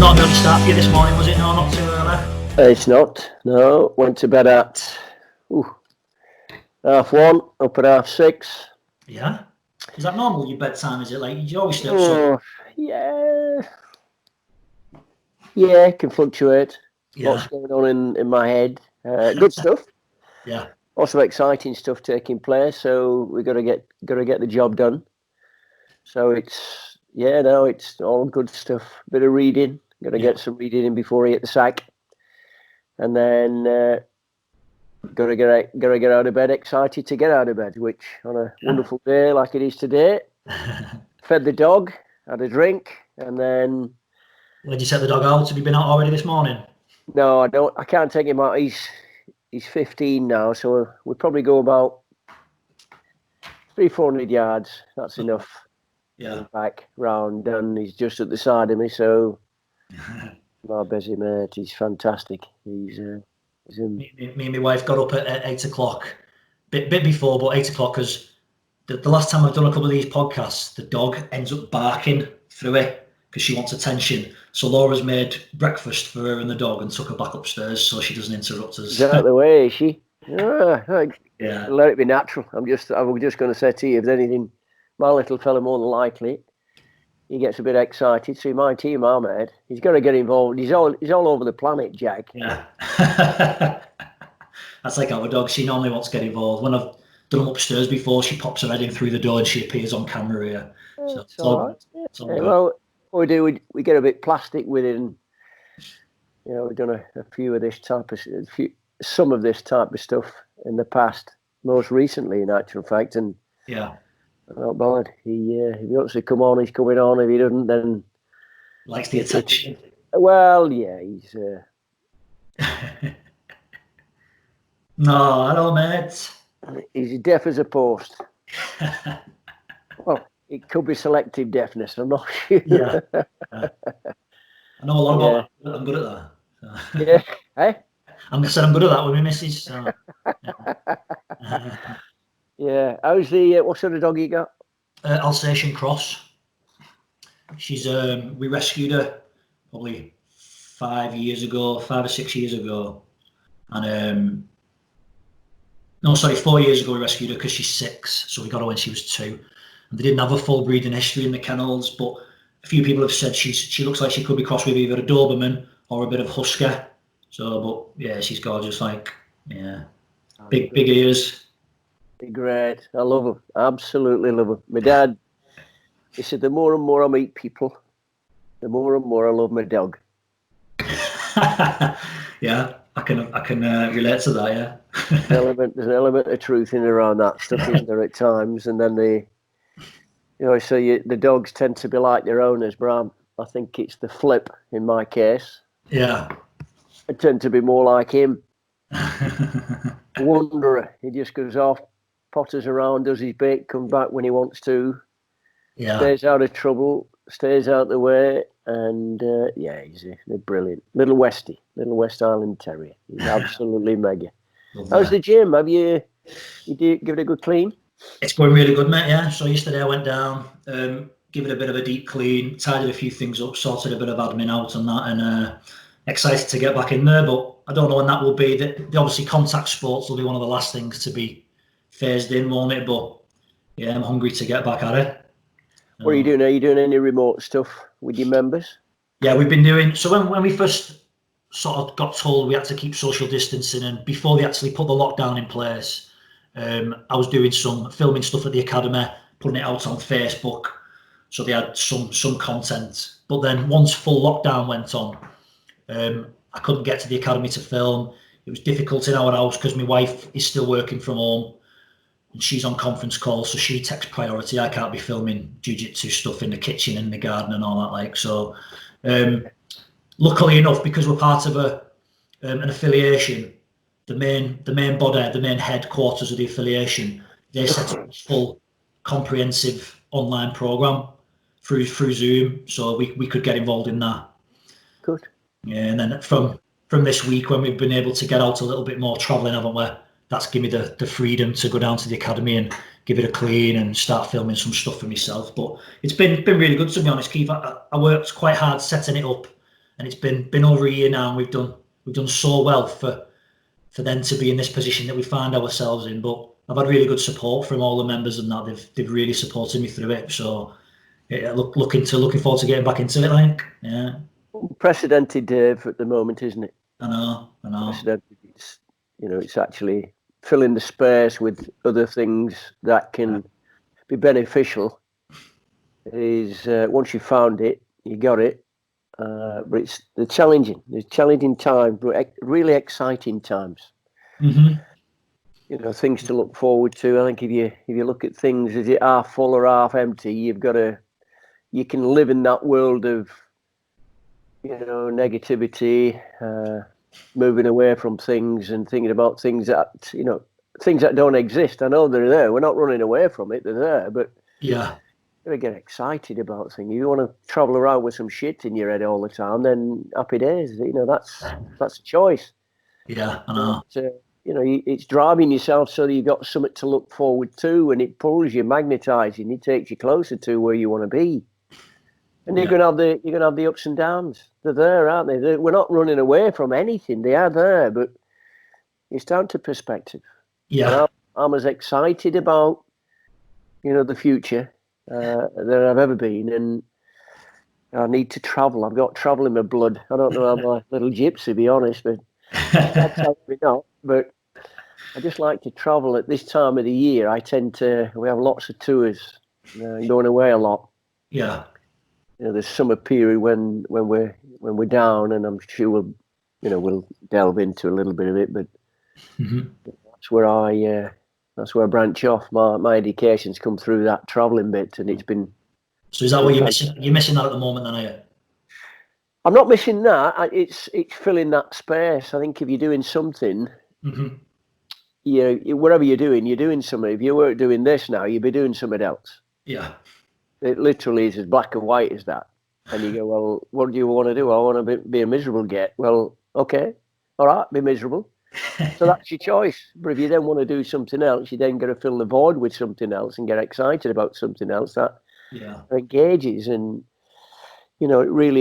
not an early start for you this morning, was it? No, not too early. It's not. No, went to bed at 1:30, up at 6:30. Yeah. Is that normal, your bedtime? Is it like you always stay up so? Yeah. Yeah, it can fluctuate. Yeah. Lots going on in my head. Good stuff. Yeah. Also exciting stuff taking place. So we got to get the job done. So it's all good stuff. Bit of reading. Got to get some reading in before I hit the sack, and then got to get out of bed. Excited to get out of bed, which on a wonderful day like it is today. Fed the dog, had a drink, and then. Where'd you set the dog out? Have you been out already this morning? No, I don't. I can't take him out. He's 15 now, so we'll probably go about 300-400 yards. That's enough. Yeah. Back round, and he's just at the side of me. So my busy mate, he's fantastic. He's me and my wife got up at 8 o'clock, bit before, but 8 o'clock because the last time I've done a couple of these podcasts, the dog ends up barking through it because she wants attention. So Laura's made breakfast for her and the dog and took her back upstairs so she doesn't interrupt us. Is that the way, is she? Yeah. Let it be natural. I was just going to say to you, if anything, my little fella more than likely, he gets a bit excited. So my team, Ahmed, he's got to get involved. He's all over the planet, Jack. Yeah. That's like our dog. She normally wants to get involved. When I've done them upstairs before, she pops her head in through the door and she appears on camera here. So it's all right. It's all good. Well, what we do, we get a bit plastic with it, and we've done a few of this type of some of this type of stuff in the past, most recently, in actual fact, and yeah. I'm not bothered. If he wants to come on, he's coming on. If he doesn't, then likes the attention. Well, yeah, he's. No, hello, mate. He's deaf as a post. Well, it could be selective deafness. I'm not sure. Yeah. I know a lot about that. I'm good at that. So. Yeah. Hey? I'm good at that with my missus. So. Yeah. How's what sort of dog you got? Alsatian Cross. She's we rescued her probably 5 or 6 years ago, and 4 years ago we rescued her because she's 6, so we got her when she was 2, and they didn't have a full breeding history in the kennels, but a few people have said she looks like she could be crossed with either a Doberman or a bit of Husky. So, but yeah, she's gorgeous. Big ears. Great. I love them. Absolutely love them. My dad, he said, the more and more I meet people, the more and more I love my dog. Yeah, I can relate to that. Yeah. There's an element of truth in around that stuff, isn't there, at times? And then the dogs tend to be like their owners, Bram. I think it's the flip in my case. Yeah. I tend to be more like him. Wanderer. He just goes off, potters around, does his bit, comes back when he wants to. Yeah. Stays out of trouble, stays out the way, and they're brilliant. Little West Island Terrier. He's absolutely mega. How's the gym? Have you give it a good clean? It's going really good, mate. Yeah. So yesterday I went down, give it a bit of a deep clean, tidied a few things up, sorted a bit of admin out and that, and excited to get back in there. But I don't know when that will be. Obviously, contact sports will be one of the last things to be phased in, won't it? But yeah, I'm hungry to get back at it. What are you doing? Are you doing any remote stuff with your members? Yeah, we've been doing. So when we first sort of got told we had to keep social distancing, and before they actually put the lockdown in place, I was doing some filming stuff at the academy, putting it out on Facebook, so they had some content. But then once full lockdown went on, I couldn't get to the academy to film. It was difficult in our house because my wife is still working from home and she's on conference calls, so she takes priority. I can't be filming jiu-jitsu stuff in the kitchen and the garden and all that. So luckily enough, because we're part of an affiliation, the main body, the main headquarters of the affiliation, they set up a full comprehensive online program through Zoom, so we could get involved in that. Good. Yeah, and then from this week, when we've been able to get out a little bit more travelling, haven't we? That's given me the freedom to go down to the academy and give it a clean and start filming some stuff for myself. But it's been really good, to be honest, Keith. I worked quite hard setting it up and it's been over a year now, and we've done so well for them to be in this position that we find ourselves in. But I've had really good support from all the members, and that they've really supported me through it. So yeah, looking forward to getting back into it. Like, yeah, Unprecedented, Dave, at the moment, isn't it? I know. Unprecedented. It's, it's actually filling the space with other things that can be beneficial. Is once you found it, you got it. But it's challenging. It's challenging times, but really exciting times. Mm-hmm. Things to look forward to. I think if you look at things, is it half full or half empty? You can live in that world of negativity, moving away from things and thinking about things that don't exist. I know they're there. We're not running away from it. They're there, but Yeah. You gotta get excited about things. You want to travel around with some shit in your head all the time, then happy days. That's a choice. Yeah, I know. But, it's driving yourself so that you've got something to look forward to, and it pulls you, magnetising. It takes you closer to where you want to be. And you're gonna have the ups and downs. They're there, aren't they? We're not running away from anything. They are there, but it's down to perspective. Yeah. I'm as excited about the future than I've ever been, and I need to travel. I've got travel in my blood. I don't know, I'm a little gypsy, to be honest, but that's me not. But I just like to travel at this time of the year. We have lots of tours, going away a lot. Yeah. There's summer period when we're down, and I'm sure we'll delve into a little bit of it, but that's where I branch off. My education's come through that travelling bit, and it's been. So is that what you're missing? You're missing that at the moment, then, are you? I'm not missing that. It's filling that space. I think if you're doing something, whatever you're doing something. If you weren't doing this now, you'd be doing something else. Yeah. It literally is as black and white as that. And you go, well, what do you want to do? I want to be a miserable git. Well, okay, all right, be miserable. So that's your choice. But if you then want to do something else, you then got to fill the void with something else and get excited about something else that engages. And it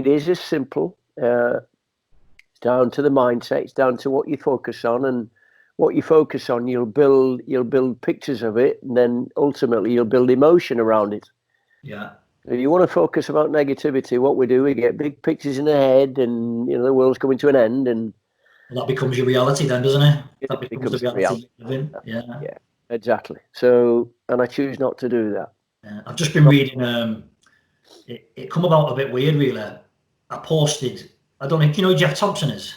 is as simple. It's down to the mindset. It's down to what you focus on, and what you focus on, you'll build pictures of it, and then ultimately you'll build emotion around it. Yeah. If you want to focus about negativity, what we do, we get big pictures in the head, and the world's coming to an end, and that becomes your reality, then, doesn't it? That becomes the reality you live in. Yeah, exactly. So, and I choose not to do that. Yeah. I've just been reading. It come about a bit weird, really. I posted. I don't know. Do you know who Jeff Thompson is?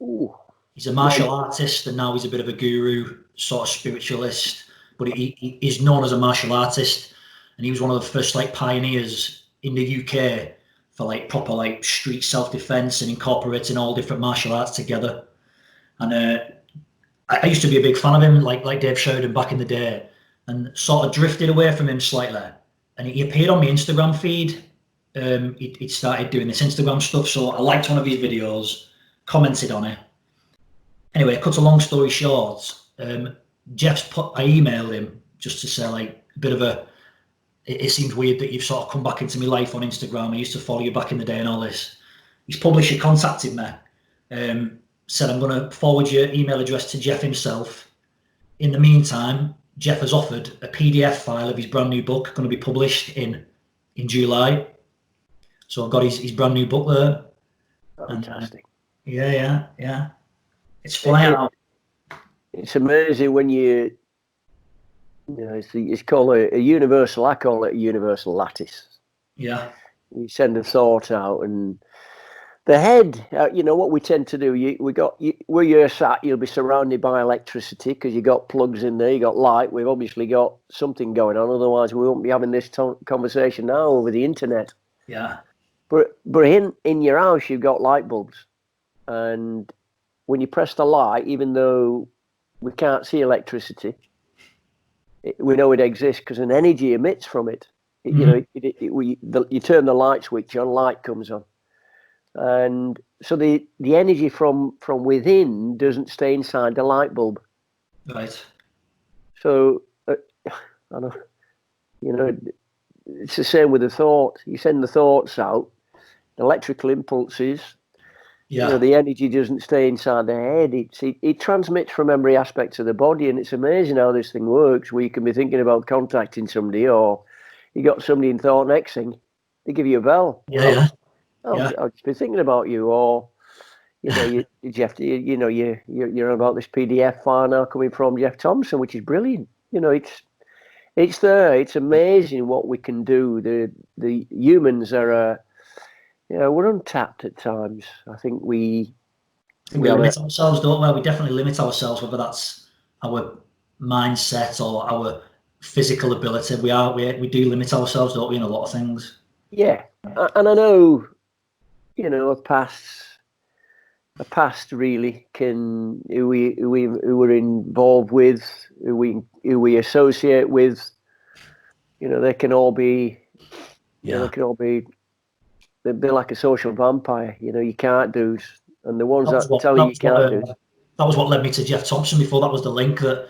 Ooh. He's a martial artist, and now he's a bit of a guru, sort of spiritualist. But he's known as a martial artist, and he was one of the first pioneers in the UK for proper street self-defense and incorporating all different martial arts together. And I used to be a big fan of him, like Dave showed him back in the day, and sort of drifted away from him slightly. And he appeared on my Instagram feed. He started doing this Instagram stuff, so I liked one of his videos, commented on it. Anyway, cut a long story short, I emailed him just to say a bit of it seems weird that you've sort of come back into my life on Instagram. I used to follow you back in the day and all this. His publisher contacted me, said, I'm going to forward your email address to Jeff himself. In the meantime, Jeff has offered a PDF file of his brand new book, going to be published in July. So I've got his brand new book there. Fantastic. Yeah. It's flying out. It's amazing when it's called a universal. I call it a universal lattice. Yeah. You send a thought out, and the head. What we tend to do. Where you're sat, you'll be surrounded by electricity because you got plugs in there. You got light. We've obviously got something going on. Otherwise, we won't be having this conversation now over the internet. Yeah. But in your house, you've got light bulbs, and when you press the light, even though we can't see electricity, we know it exists because an energy emits from it. You turn the light switch on, light comes on, and so the energy from within doesn't stay inside the light bulb. Right. So I know, it's the same with the thought. You send the thoughts out, electrical impulses. Yeah. The energy doesn't stay inside the head. It transmits from every aspect of the body, and it's amazing how this thing works. Where you can be thinking about contacting somebody, or you got somebody in thought. Next thing, they give you a bell. Yeah. I'll just be thinking about you, or you're about this PDF file now coming from Jeff Thompson, which is brilliant. It's there. It's amazing what we can do. The humans are. We're untapped at times. I think we limit ourselves, don't we? We definitely limit ourselves, whether that's our mindset or our physical ability. We do limit ourselves, don't we, in a lot of things. Yeah, and I know, a past really can who we're involved with, who we associate with. They can all be. They can all be. They're like a social vampire. You can't do, and the ones that tell you can't do. That was what led me to Jeff Thompson before. That was the link that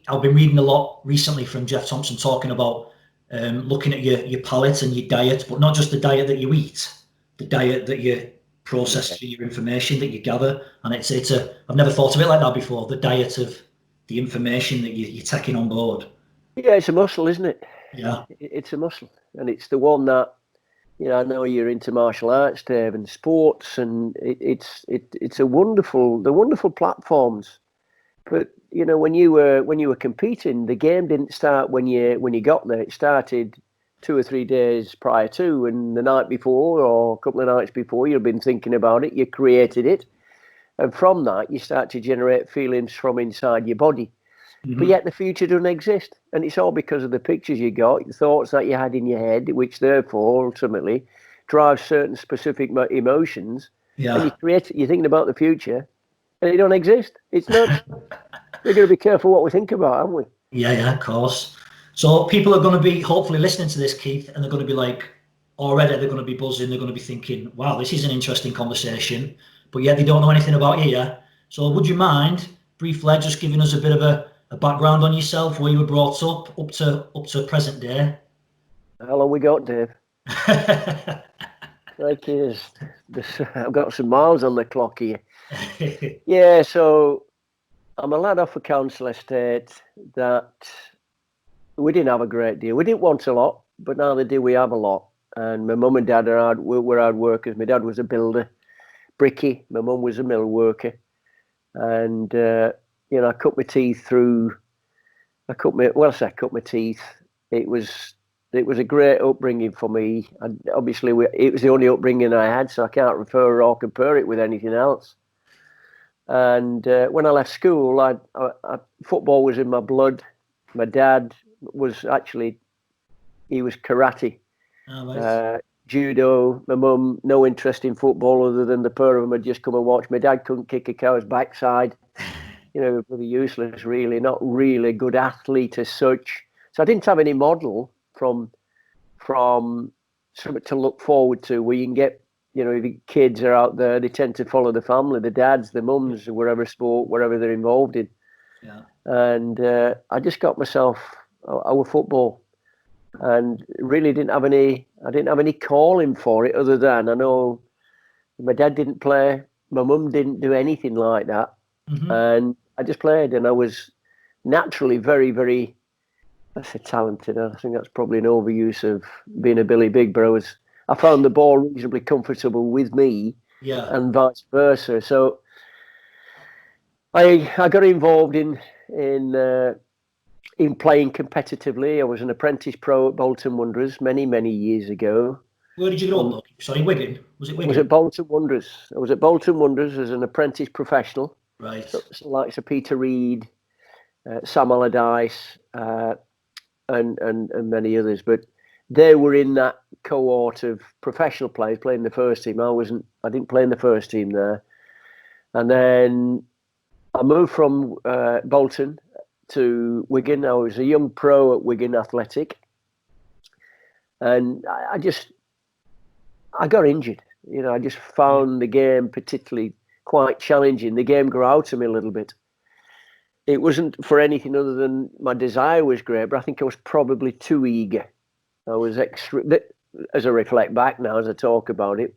I've been reading a lot recently from Jeff Thompson talking about looking at your palate and your diet, but not just the diet that you eat, the diet that you process through your information that you gather. And I've never thought of it like that before. The diet of the information that you're taking on board. Yeah, it's a muscle, isn't it? Yeah, it's a muscle, and it's the one that. I know you're into martial arts, Dave, and sports, and it's the wonderful platforms. But when you were competing, the game didn't start when you got there. It started 2 or 3 days prior to, and the night before or a couple of nights before, you've been thinking about it. You created it, and from that, you start to generate feelings from inside your body. Mm-hmm. But yet the future doesn't exist. And it's all because of the pictures you got, the thoughts that you had in your head, which therefore ultimately drive certain specific emotions. Yeah. And you're thinking about the future, and it don't exist. It's not. We're going to be careful what we think about, aren't we? Yeah, of course. So people are going to be hopefully listening to this, Keith, and they're going to be like, already they're going to be buzzing. They're going to be thinking, wow, this is an interesting conversation. But yeah, they don't know anything about you, yeah? So would you mind briefly just giving us a bit of a background on yourself, where you were brought up to present day? How long we got, Dave? Like I've got some miles on the clock here. Yeah, so I'm a lad off a council estate that we didn't have a great deal. We didn't want a lot, but now they do, we have a lot. And my mum and dad were hard workers. My dad was a builder, bricky. My mum was a mill worker. And I cut my teeth through. I cut my teeth. It was a great upbringing for me. And obviously, it was the only upbringing I had, so I can't refer or compare it with anything else. And when I left school, football was in my blood. My dad was he was karate, judo. My mum, no interest in football other than the pair of them had just come and watched. My dad couldn't kick a cow's backside. Pretty useless, really, not really a good athlete as such. So I didn't have any model from something to look forward to, where you can get, the kids are out there, they tend to follow the family, the dads, the mums, wherever sport, wherever they're involved in. Yeah. And I just got myself our football, and really didn't have any calling for it, other than I know my dad didn't play, my mum didn't do anything like that. Mm-hmm. And I just played, and I was naturally very, very, I say talented. I think that's probably an overuse of being a Billy Big, but I found the ball reasonably comfortable with me, and vice versa. So I got involved in playing competitively. I was an apprentice pro at Bolton Wanderers many years ago. Where did you grow up? Sorry, Wigan. Was it Wigan? I was at Bolton Wanderers. I was at Bolton Wanderers as an apprentice professional. Right. So like Sir Peter Reid, Sam Allardyce, and many others. But they were in that cohort of professional players playing the first team. I didn't play in the first team there. And then I moved from Bolton to Wigan. I was a young pro at Wigan Athletic. And I got injured. I just found the game particularly quite challenging. The game grew out of me a little bit. It wasn't for anything other than my desire was great, but I think I was probably too eager. I was as I reflect back now, as I talk about it,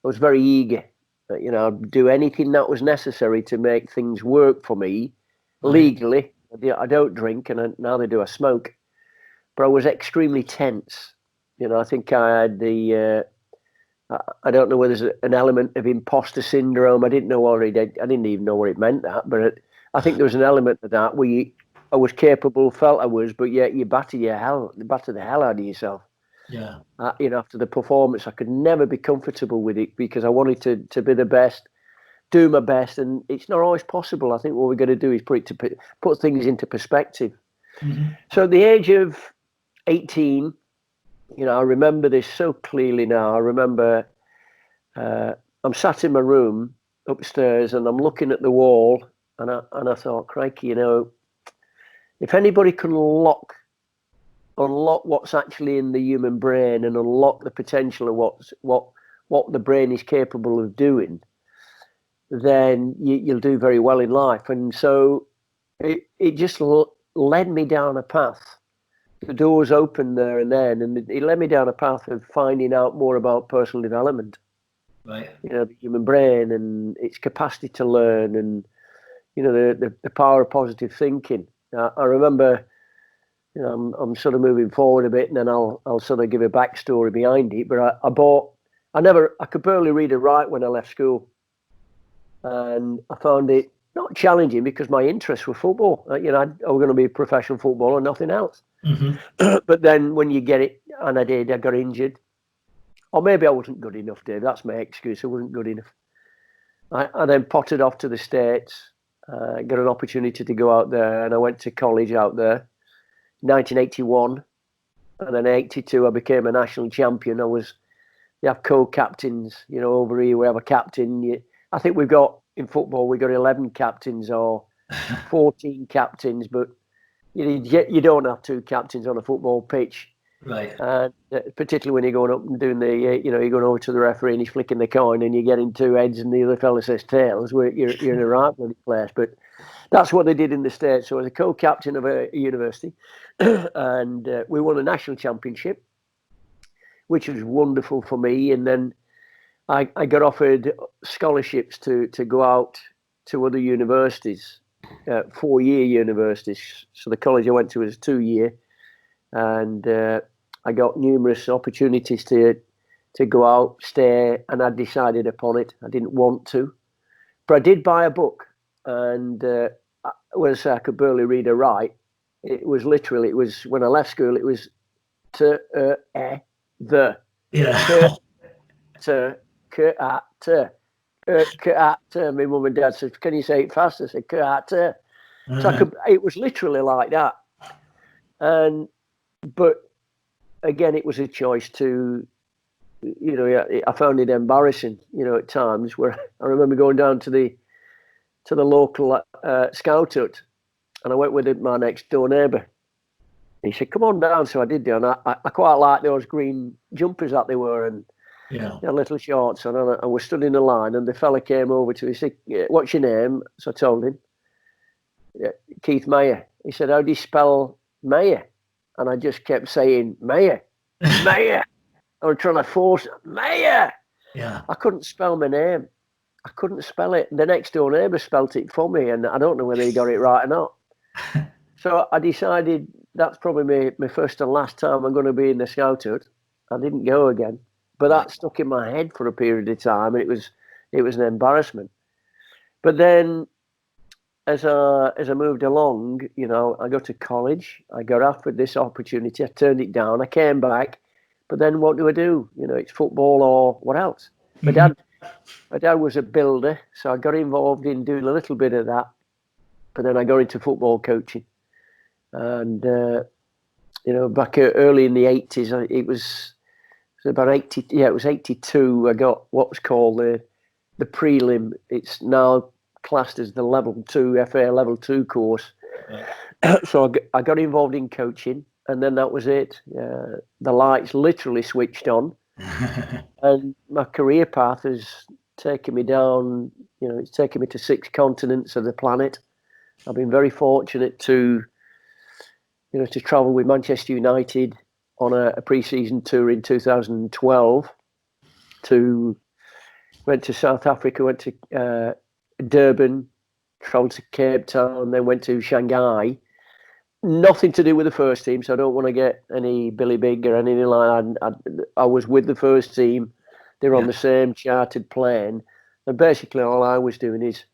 I was very eager. You know, I'd do anything that was necessary to make things work for me legally. I don't drink, and now they do. I smoke, but I was extremely tense. You know, I think I had I don't know whether there's an element of imposter syndrome. I didn't even know what it meant, that, but I think there was an element of that where I was capable, felt I was, but yet you batter the hell out of yourself. Yeah. You know, after the performance, I could never be comfortable with it because I wanted to be the best, do my best, and it's not always possible. I think what we're going to do is put things into perspective. Mm-hmm. So at the age of 18, you know, I remember this so clearly now. I remember I'm sat in my room upstairs and I'm looking at the wall, and I thought, crikey, you know, if anybody can unlock what's actually in the human brain and unlock the potential of what the brain is capable of doing, then you'll do very well in life. And so it just led me down a path. The doors opened there and then, and it led me down a path of finding out more about personal development. Right. You know, the human brain and its capacity to learn, and you know, the power of positive thinking. I remember, you know, I'm sort of moving forward a bit, and then I'll sort of give a backstory behind it. But I could barely read or write when I left school, and I found it not challenging because my interests were football. You know, I was going to be a professional footballer, nothing else. Mm-hmm. But then when you get it, and I got injured, or maybe I wasn't good enough, Dave. That's my excuse. I wasn't good enough. I then potted off to the States, got an opportunity to go out there, and I went to college out there. 1981, and then 82 I became a national champion. You have co-captains, you know, over here we have a captain. I think in football we've got 11 captains or 14 captains, but you don't have two captains on a football pitch. Right. And particularly when you're going up and doing you're going over to the referee and he's flicking the coin and you're getting two heads and the other fella says tails, where you're in a right bloody place. But that's what they did in the States. So I was a co-captain of a university, and we won a national championship, which was wonderful for me. And then I got offered scholarships to go out to other universities, 4-year universities. So the college I went to was 2-year, and I got numerous opportunities to go out, stay, and I decided upon it. I didn't want to, but I did buy a book, and when I say I could barely read or write, it was when I left school, it was the. Yeah. My mum and dad said, "Can you say it fast?" I said, "K-A-T." So it was literally like that. But again, it was a choice to, you know, I found it embarrassing, you know, at times where I remember going down to the local scout hut, and I went with my next door neighbour. He said, "Come on down." So I did do, and I quite like those green jumpers that they were, and little shorts. And I was stood in a line, and the fella came over to me. He said, "What's your name?" So I told him, "Keith Mayer." He said, "How do you spell Mayer?" And I just kept saying, "Mayer, Mayer." I was trying to force Mayer. Yeah. I couldn't spell my name. I couldn't spell it. The next door neighbour spelt it for me, and I don't know whether he got it right or not. So I decided that's probably my first and last time I'm going to be in the scout hut. I didn't go again, but that stuck in my head for a period of time, and it was an embarrassment. But then, as I moved along, you know, I got to college. I got offered this opportunity. I turned it down. I came back, but then what do I do? You know, it's football or what else? Mm-hmm. My dad was a builder, so I got involved in doing a little bit of that. But then I got into football coaching. And, you know, back early in the 80s, it was about 80, it was 82. I got what was called the prelim. It's now classed as the level 2, FA level 2 course. Right. So I got involved in coaching, and then that was it. The lights literally switched on. And my career path has taken me down, you know, it's taken me to 6 continents of the planet. I've been very fortunate to, you know, to travel with Manchester United on a pre-season tour in 2012 went to South Africa, went to Durban, travelled to Cape Town, then went to Shanghai. Nothing to do with the first team, so I don't want to get any Billy Big or anything like that. I was with the first team. They were on the same chartered plane. And basically all I was doing is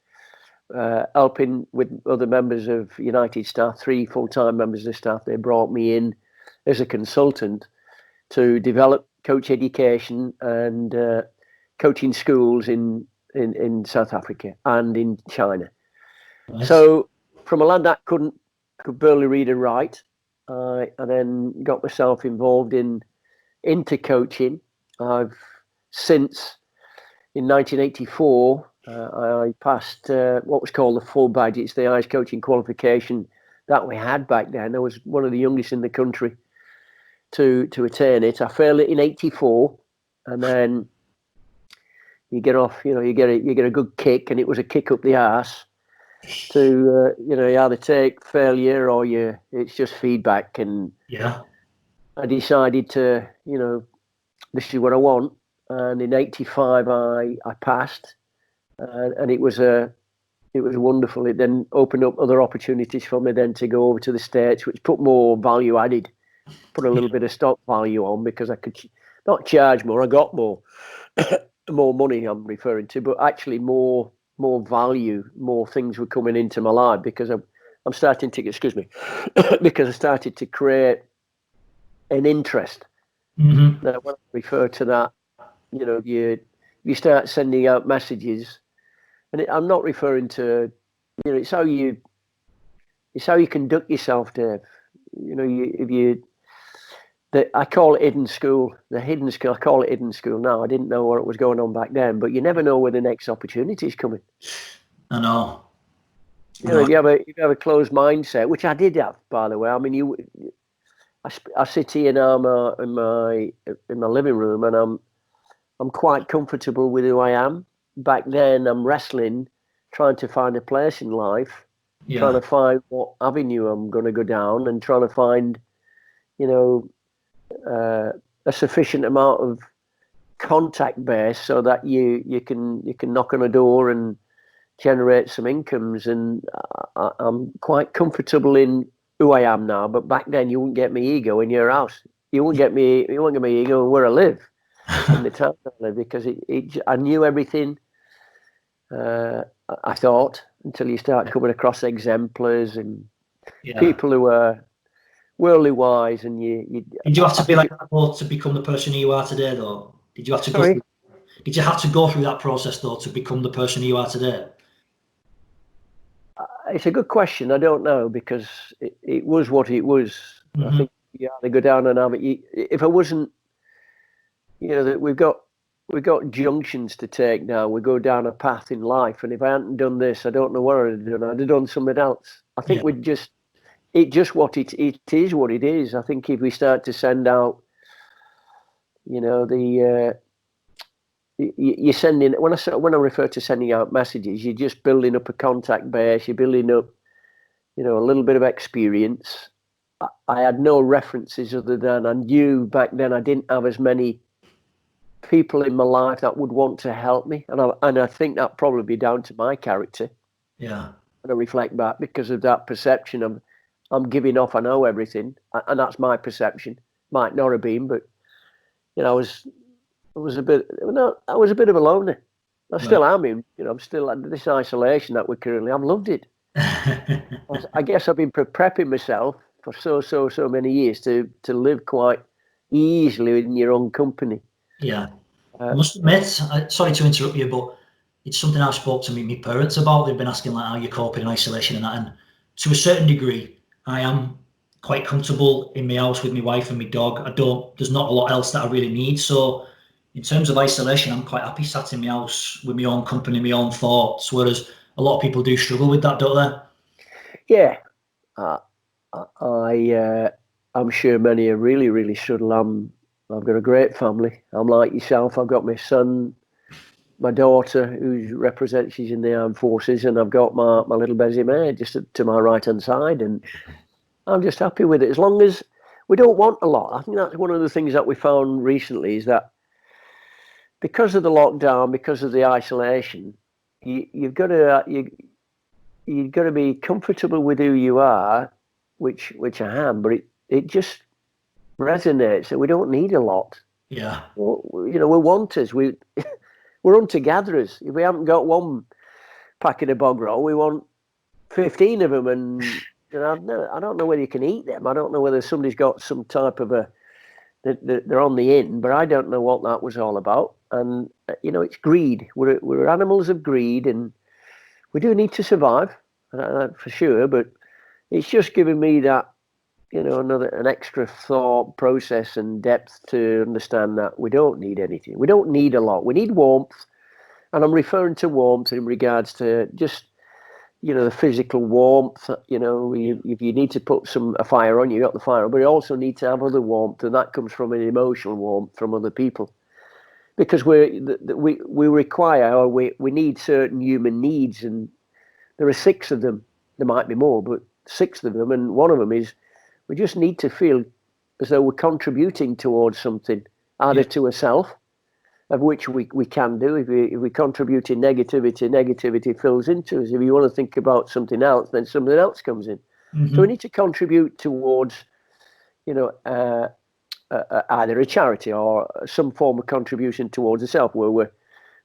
helping with other members of United staff, 3 full-time members of staff. They brought me in as a consultant to develop coach education and coaching schools in South Africa and in China. Nice. So from a lad that could barely read and write, I then got myself involved into coaching. I've since, in 1984, I passed what was called the full badge. It's the highest coaching qualification that we had back then. I was one of the youngest in the country to attain it. I failed it in 84, and then you get off. You get a good kick, and it was a kick up the arse. To you either take failure or it's just feedback. And I decided to this is what I want. And in 85, I passed, and it was wonderful. It then opened up other opportunities for me then to go over to the States, which put more value added, put a little bit of stock value on, because I could not charge more. I got more money. I'm referring to, but actually more value, more things were coming into my life, because I'm starting to because I started to create an interest. Mm-hmm. Now, when I refer to that, you start sending out messages, and I'm not referring to, it's how you conduct yourself, Dave. I call it hidden school. The hidden school. I call it hidden school now. I didn't know what was going on back then, but you never know where the next opportunity is coming. I know. If you have a closed mindset, which I did have, by the way. I mean, I sit here now in my living room, and I'm quite comfortable with who I am. Back then, I'm wrestling, trying to find a place in life, trying to find what avenue I'm going to go down, and trying to find, a sufficient amount of contact base so that you can knock on a door and generate some incomes. And I'm quite comfortable in who I am now. But back then, you wouldn't get me ego in your house. You wouldn't get me ego in where I live, in the town I live, because I knew everything. I thought, until you start coming across exemplars and people who are worldly wise, and did you have to be like that to become the person you are today, though? Did you have to go through, did you have to go through that process, though, to become the person you are today? It's a good question. I don't know, because it was what it was. Mm-hmm. I think you either go down and have it. If I wasn't, that we've got junctions to take now. We go down a path in life, and if I hadn't done this, I don't know what I'd have done. I'd have done something else. I think it is what it is. I think if we start to send out, you're sending, when I refer to sending out messages, you're just building up a contact base. You're building up, a little bit of experience. I had no references other than I knew back then I didn't have as many people in my life that would want to help me, and I think that probably be down to my character. Yeah. When I reflect back, because of that perception of I'm giving off, I know everything, and that's my perception. Might not have been, but I was a bit of a loner. I still am in. I'm still at this isolation that we're currently. I've loved it. I guess I've been prepping myself for so many years to live quite easily in your own company. Yeah, I must admit. Sorry to interrupt you, but it's something I've spoke to my parents about. They've been asking like how you're coping in isolation and that, and to a certain degree, I am quite comfortable in my house with my wife and my dog. There's not a lot else that I really need. So in terms of isolation, I'm quite happy sat in my house with my own company, my own thoughts, whereas a lot of people do struggle with that, don't they? Yeah. I'm sure many are really, really struggle. I've got a great family. I'm like yourself. I've got my son, my daughter, who represents, she's in the armed forces, and I've got my little Bessie May just to my right hand side, and I'm just happy with it. As long as we don't want a lot. I think that's one of the things that we found recently, is that because of the lockdown, because of the isolation, you've got to be comfortable with who you are, which I am, but it just resonates that we don't need a lot. Yeah. We're wanters. We're hunter-gatherers. If we haven't got one packet of bog roll, we want 15 of them, and I don't know whether you can eat them. I don't know whether somebody's got some type of they're on the in, but I don't know what that was all about. And it's greed. We're animals of greed, and we do need to survive, for sure. But it's just given me that, an extra thought process and depth to understand that we don't need anything. We don't need a lot. We need warmth, and I'm referring to warmth in regards to just the physical warmth. If you need to put a fire on, you got the fire, but you also need to have other warmth, and that comes from an emotional warmth from other people, because we require, or we need certain human needs, and there are 6 of them. There might be more, but 6 of them, and one of them is we just need to feel as though we're contributing towards something, either to a self, of which we can do. If we contribute in negativity fills into us. If you want to think about something else, then something else comes in. So we need to contribute towards, either a charity or some form of contribution towards the self, where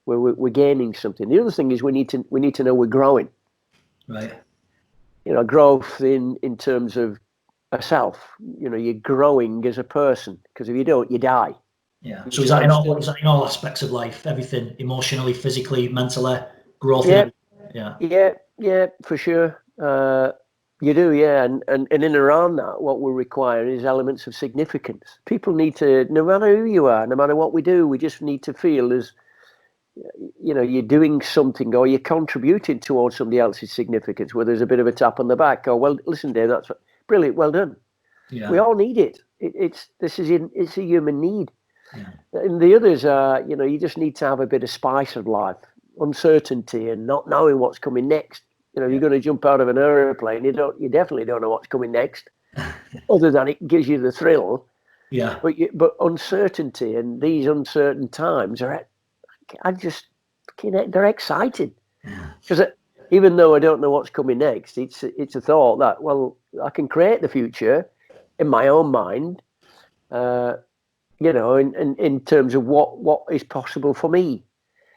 we're gaining something. The other thing is we need to know we're growing. Right. Growth in terms of a self. You're growing as a person, because if you don't, you die. Yeah. So is that in all aspects of life? Everything, emotionally, physically, mentally, growth? Yeah, for sure. You do, yeah. And in and around that, what we require is elements of significance. People need to, no matter who you are, no matter what we do, we just need to feel as, you're doing something, or you're contributing towards somebody else's significance, where there's a bit of a tap on the back. Oh, well, listen, Dave, that's brilliant. Well done. Yeah. We all need it. It's a human need. Yeah. And the others are, you just need to have a bit of spice of life, uncertainty, and not knowing what's coming next. You're going to jump out of an airplane. You definitely don't know what's coming next, other than it gives you the thrill. Yeah. But uncertainty, and these uncertain times they're exciting, because even though I don't know what's coming next, it's a thought that, well, I can create the future in my own mind. In terms of what is possible for me.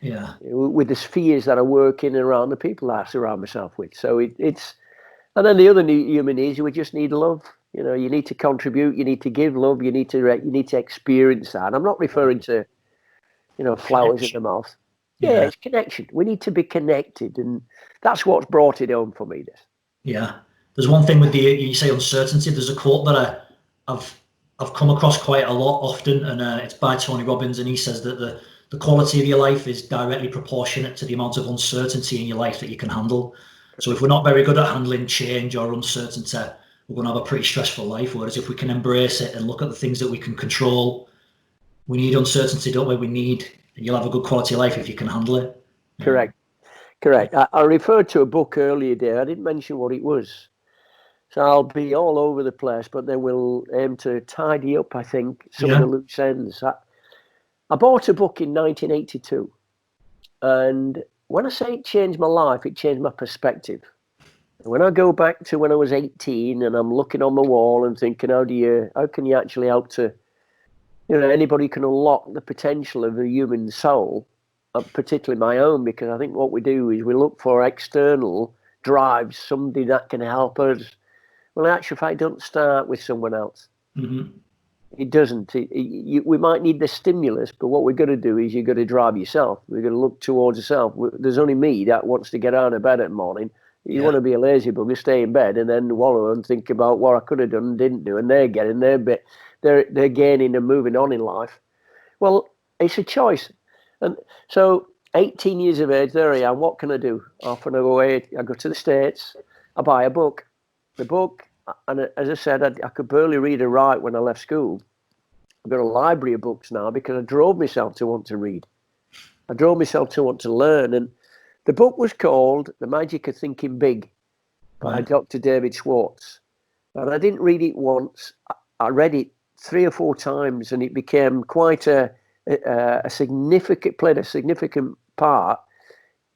Yeah. With the spheres that I work in around the people that I surround myself with. So it's, and then the other human needs, we just need love. You need to contribute, you need to give love, you need to experience that. And I'm not referring to, flowers in the mouth. Yeah, it's connection. We need to be connected, and that's what's brought it home for me. This. Yeah. There's one thing with you say uncertainty. There's a quote that I've come across quite a lot often, and it's by Tony Robbins, and he says that the quality of your life is directly proportionate to the amount of uncertainty in your life that you can handle. So if we're not very good at handling change or uncertainty, we're going to have a pretty stressful life. Whereas if we can embrace it and look at the things that we can control, we need uncertainty, don't we? You'll have a good quality of life if you can handle it. Correct. I referred to a book earlier there. I didn't mention what it was. So I'll be all over the place, but then we'll aim to tidy up, I think, some of the loose ends. I bought a book in 1982. And when I say it changed my life, it changed my perspective. When I go back to when I was 18 and I'm looking on the wall and thinking, how can you actually help to, anybody can unlock the potential of the human soul, particularly my own, because I think what we do is we look for external drives, somebody that can help us. Well, in actual fact, don't start with someone else. Mm-hmm. It doesn't. We might need the stimulus, but what we've got to do is you've got to drive yourself. We've got to look towards yourself. There's only me that wants to get out of bed at the morning. You want to be a lazy bugger, stay in bed, and then wallow and think about what I could have done and didn't do, and they're getting their bit. They're gaining and moving on in life. Well, it's a choice. And so 18 years of age, there I am. What can I do? Often I go away, I go to the States, I buy a book. The book, and as I said, I could barely read or write when I left school. I've got a library of books now because I drove myself to want to read. I drove myself to want to learn. And the book was called The Magic of Thinking Big by Dr. David Schwartz. And I didn't read it once. I read it 3 or 4 times, and it became quite a significant, played a significant part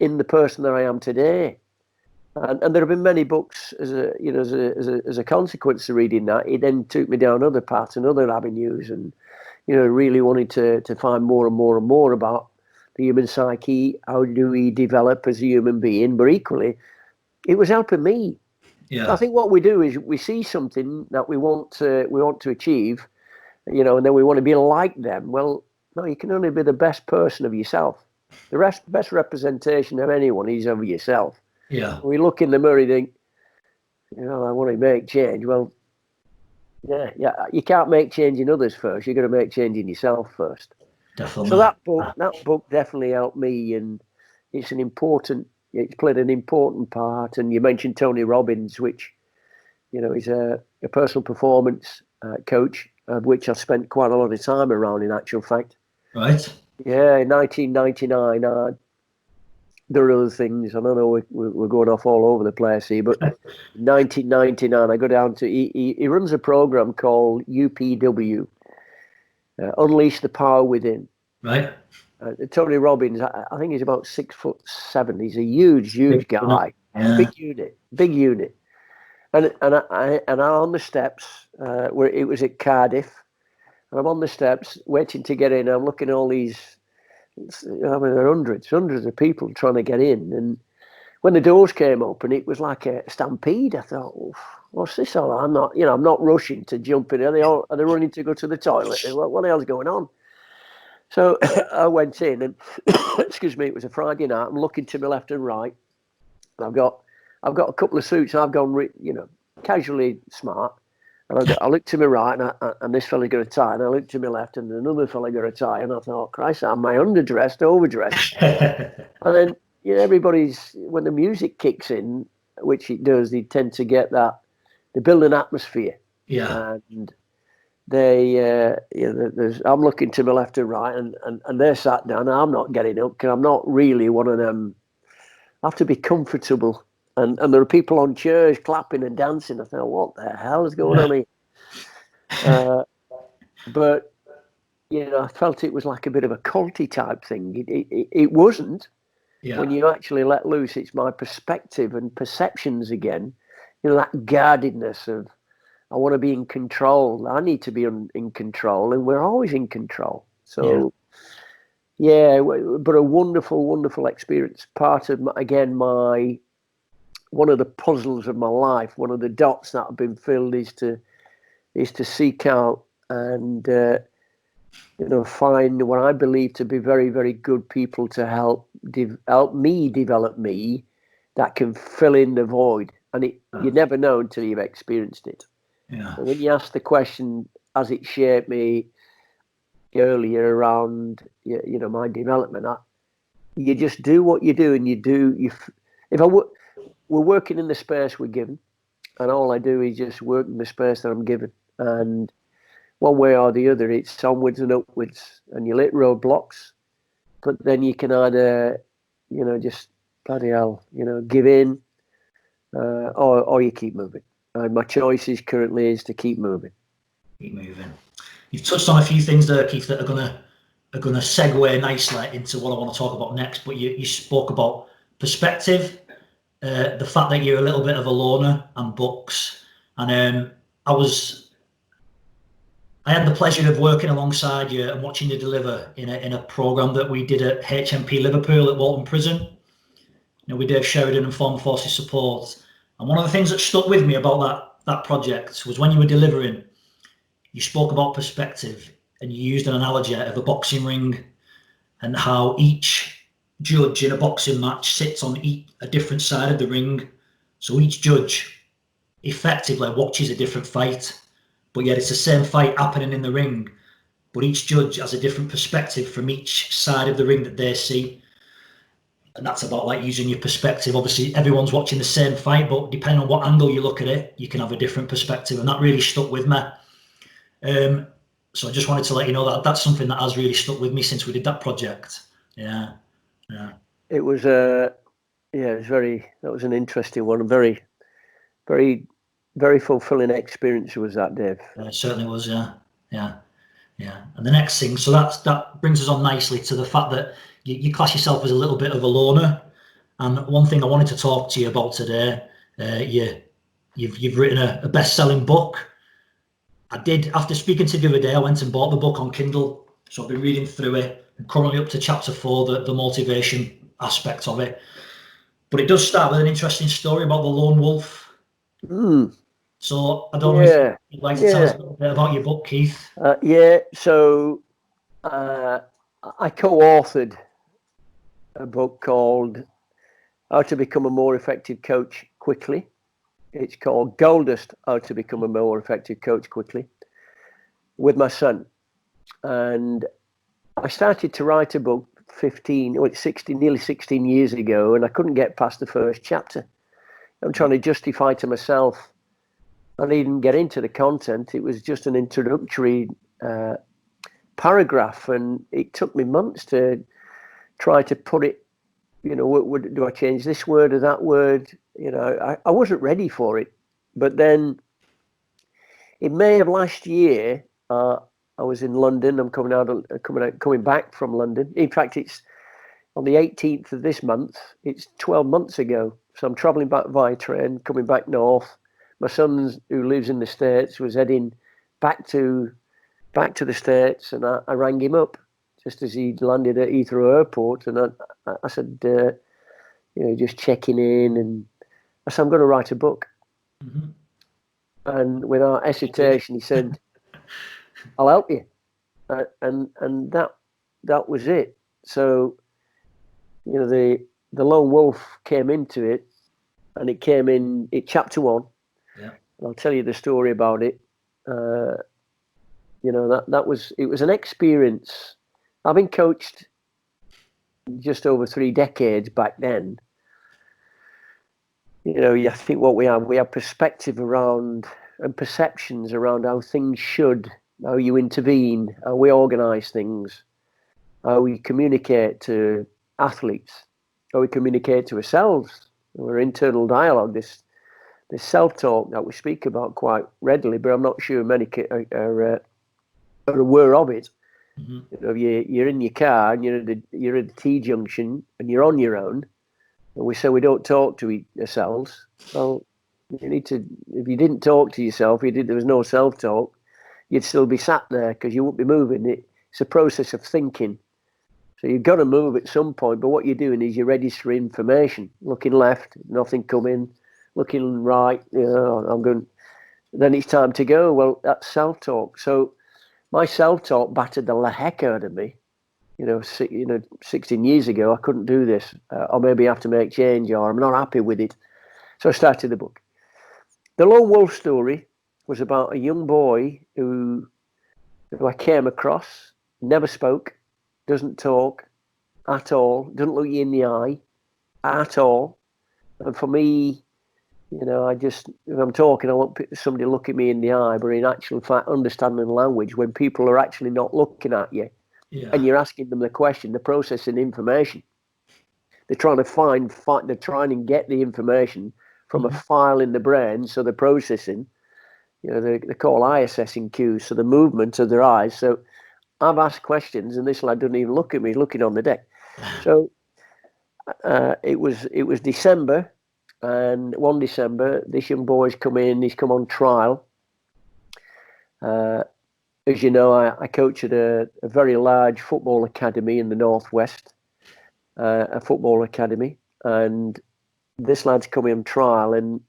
in the person that I am today. And there have been many books as a consequence of reading that. It then took me down other paths and other avenues, and really wanted to find more and more and more about the human psyche. How do we develop as a human being? But equally, it was helping me. Yeah. I think what we do is we see something that we want to achieve, and then we want to be like them. Well, no, you can only be the best person of yourself. The best representation of anyone is of yourself. Yeah. We look in the mirror and think, I want to make change. Well, yeah, you can't make change in others first. You've got to make change in yourself first. Definitely. So that book definitely helped me, and it's played an important part. And you mentioned Tony Robbins, which, is a personal performance coach, of which I've spent quite a lot of time around, in actual fact. Right. Yeah, in 1999, there are other things. I don't know, we're going off all over the place here, but 1999, I go down to, he runs a program called UPW, Unleash the Power Within. Right. Tony Robbins, I think he's about 6'7". He's a huge guy. Yeah. Big unit. And I'm on the steps, where it was at Cardiff, and I'm on the steps waiting to get in. I'm looking at all these, there are hundreds of people trying to get in. And when the doors came open, it was like a stampede. I thought, what's this all? I'm not rushing to jump in. Are they running to go to the toilet? What the hell's going on? So I went in, and excuse me, it was a Friday night. I'm looking to my left and right. I've got a couple of suits. I've gone, casually smart. And I looked to my right, and this fella got a tie. And I looked to my left, and another fella got a tie. And I thought, Christ, am I underdressed, overdressed? And then, everybody's, when the music kicks in, which it does, they tend to get that, they build an atmosphere. Yeah. And they, I'm looking to my left and right, and they're sat down. I'm not getting up because I'm not really one of them. I have to be comfortable. And there are people on chairs clapping and dancing. I thought, what the hell is going on here? But, I felt it was like a bit of a culty type thing. It wasn't. Yeah. When you actually let loose, it's my perspective and perceptions again. That guardedness of, I want to be in control. I need to be in control, and we're always in control. So, yeah, but a wonderful, wonderful experience. Part of, one of the puzzles of my life, one of the dots that have been filled is to seek out and find what I believe to be very, very good people to help me develop me, that can fill in the void. And you never know until you've experienced it. Yeah. And when you ask the question, has it shaped me earlier around my development, you just do what you do, and we're working in the space we're given, and all I do is just work in the space that I'm given. And one way or the other, it's onwards and upwards, and you hit roadblocks, but then you can either, just bloody hell, give in, or you keep moving. And my choice currently is to keep moving. Keep moving. You've touched on a few things there, Keith, that are gonna segue nicely into what I want to talk about next. But you spoke about perspective. The fact that you're a little bit of a loner, and books, and I had the pleasure of working alongside you and watching you deliver in a program that we did at HMP Liverpool at Walton Prison. With Dave Sheridan and Former Forces Support, and one of the things that stuck with me about that project was when you were delivering, you spoke about perspective, and you used an analogy of a boxing ring, and how each judge in a boxing match sits on a different side of the ring. So each judge effectively watches a different fight, but yet it's the same fight happening in the ring, but each judge has a different perspective from each side of the ring that they see. And that's about like using your perspective. Obviously everyone's watching the same fight, but depending on what angle you look at it, you can have a different perspective, and that really stuck with me. So I just wanted to let you know that that's something that has really stuck with me since we did that project. Yeah. It was that was an interesting one, very, very very fulfilling experience was that, Dave. It certainly was, yeah. And the next thing, so that brings us on nicely to the fact that you class yourself as a little bit of a loner. And one thing I wanted to talk to you about today, you've written a best-selling book. I did, after speaking to you the other day, I went and bought the book on Kindle. So I've been reading through it. I'm currently up to chapter 4, the motivation aspect of it. But it does start with an interesting story about the lone wolf. So I don't know if you'd like to tell us a little bit about your book, Keith. So I co-authored a book called How to Become a More Effective Coach Quickly. It's called Goldust, How to Become a More Effective Coach Quickly, with my son. And I started to write a book nearly 16 years ago, and I couldn't get past the first chapter. I'm trying to justify to myself I didn't get into the content. It was just an introductory paragraph, and it took me months to try to put it, do I change this word or that word? I wasn't ready for it. But then in May of last year, I was in London. I'm coming back from London. In fact, it's on the 18th of this month. It's 12 months ago. So I'm traveling back via train, coming back north. My son, who lives in the States, was heading back to the States, and I rang him up just as he landed at Heathrow Airport, and I said, just checking in, and I said, I'm going to write a book. Mm-hmm. And without hesitation, he said, I'll help you. And that was it. So, the lone wolf came into it, and it came in chapter 1. Yeah. And I'll tell you the story about it. It was an experience. Having coached just over 3 decades back then, I think what we have perspective around and perceptions around how things should, how you intervene, how we organise things, how we communicate to athletes, how we communicate to ourselves, our internal dialogue, this self-talk that we speak about quite readily, but I'm not sure many are aware of it. Mm-hmm. You're in your car and you're at the T-junction and you're on your own, and we say we don't talk to ourselves. Well, you need to. If you didn't talk to yourself, there was no self-talk, you'd still be sat there because you wouldn't be moving. It's a process of thinking. So you've got to move at some point, but what you're doing is you're registering information, looking left, nothing coming, looking right, I'm going, then it's time to go. Well, that's self-talk. So my self-talk battered the heck out of me. 16 years ago, I couldn't do this, or maybe I have to make change, or I'm not happy with it. So I started the book. The Lone Wolf story was about a young boy who I came across, never spoke, doesn't talk at all, doesn't look you in the eye at all. And for me, if I'm talking, I want somebody to look at me in the eye, but in actual fact, understanding language, when people are actually not looking at you, and you're asking them the question, they're processing information. They're trying to they're trying to get the information from a file in the brain, so they're processing. They call eye assessing cues, so the movement of their eyes. So I've asked questions, and this lad doesn't even look at me, he's looking on the deck. So it was December. And 1 December, this young boy's come in. He's come on trial. As you know, I coach at a very large football academy in the Northwest, a football academy. And this lad's come in on trial, and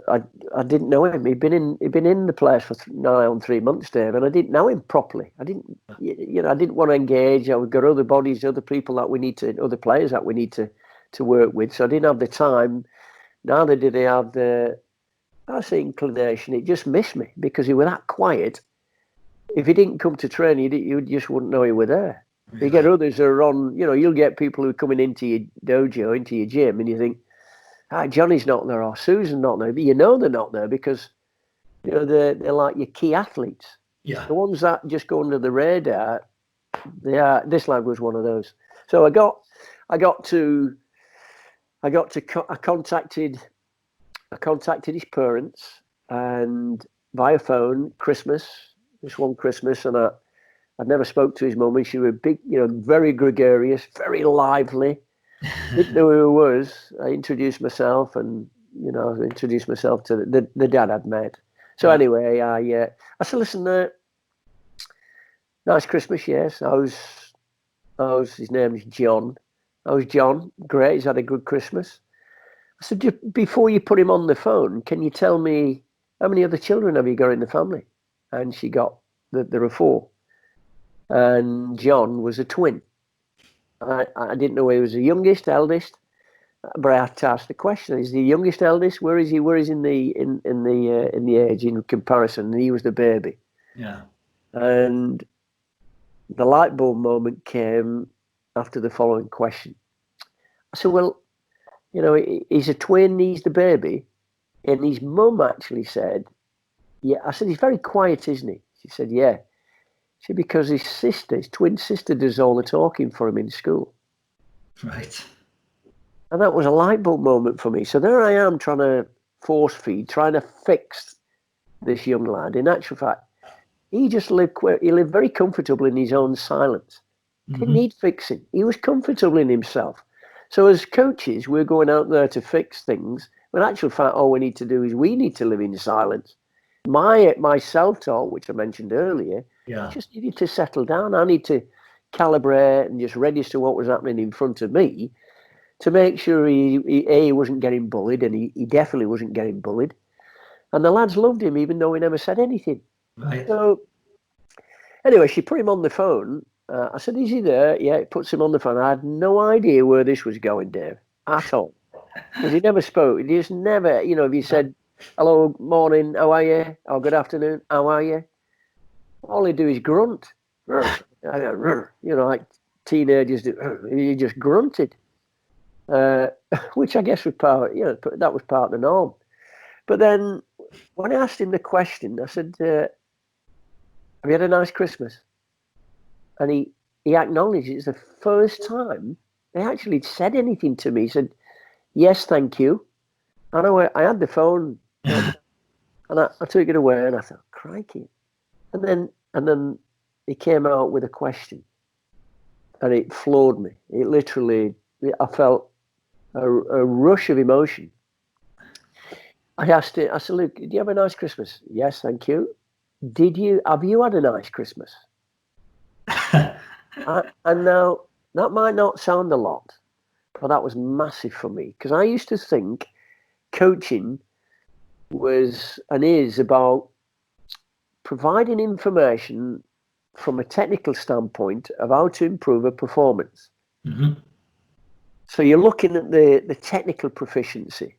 I didn't know him. He'd been in the place for nigh on 3 months, Dave, and I didn't know him properly. I didn't want to engage. We've got other bodies, other people that we need to, other players that we need to work with. So I didn't have the time. Neither did I have the inclination. It just missed me because he was that quiet. If he didn't come to train, you just wouldn't know he were there. Really? You get others who are on, you'll get people who are coming into your dojo, into your gym, and you think, Johnny's not there or Susan's not there. But they're not there because, they're like your key athletes. Yeah. The ones that just go under the radar, this lad was one of those. So I contacted I contacted his parents and via phone, this one Christmas, and I'd never spoke to his mum, and she was big, very gregarious, very lively. Didn't know who I was. I introduced myself and, introduced myself to the dad I'd met. So anyway, I said, listen, nice Christmas, yes. His name's John. How's John? Great, he's had a good Christmas. I said, before you put him on the phone, can you tell me how many other children have you got in the family? And she got that there are 4. And John was a twin. I didn't know he was the youngest, eldest, but I had to ask the question: is he the youngest, eldest? Where is he? Where is he in the age in comparison? And he was the baby. Yeah. And the light bulb moment came after the following question. I said, well, he's a twin, he's the baby. And his mum actually said, yeah. I said, he's very quiet, isn't he? She said, yeah. She said, because his twin sister, does all the talking for him in school. Right. And that was a light bulb moment for me. So there I am trying to force feed, trying to fix this young lad. In actual fact, he just lived very comfortable in his own silence. Didn't need fixing. He was comfortable in himself. So as coaches, we're going out there to fix things. But in actual fact, all we need to do is we need to live in silence. My self-talk, which I mentioned earlier, just needed to settle down. I need to calibrate and just register what was happening in front of me to make sure he wasn't getting bullied, and he definitely wasn't getting bullied. And the lads loved him, even though he never said anything. Right. So anyway, she put him on the phone. I said, is he there? Yeah, it puts him on the phone. I had no idea where this was going, Dave, at all. Because he never spoke. He just never, if he said, hello, morning, how are you? Or good afternoon, how are you? All he'd do is grunt. Like teenagers do. He just grunted. Which I guess was that was part of the norm. But then when I asked him the question, I said, have you had a nice Christmas? And he acknowledged it's the first time they actually said anything to me. He said, yes, thank you. I know I had the phone and I took it away and I thought, crikey. And then he came out with a question and it floored me. It literally, I felt a rush of emotion. I asked it, I said, Luke, did you have a nice Christmas? Yes, thank you. Have you had a nice Christmas? And now, that might not sound a lot, but that was massive for me, because I used to think coaching was and is about providing information from a technical standpoint of how to improve a performance. So you're looking at the technical proficiency.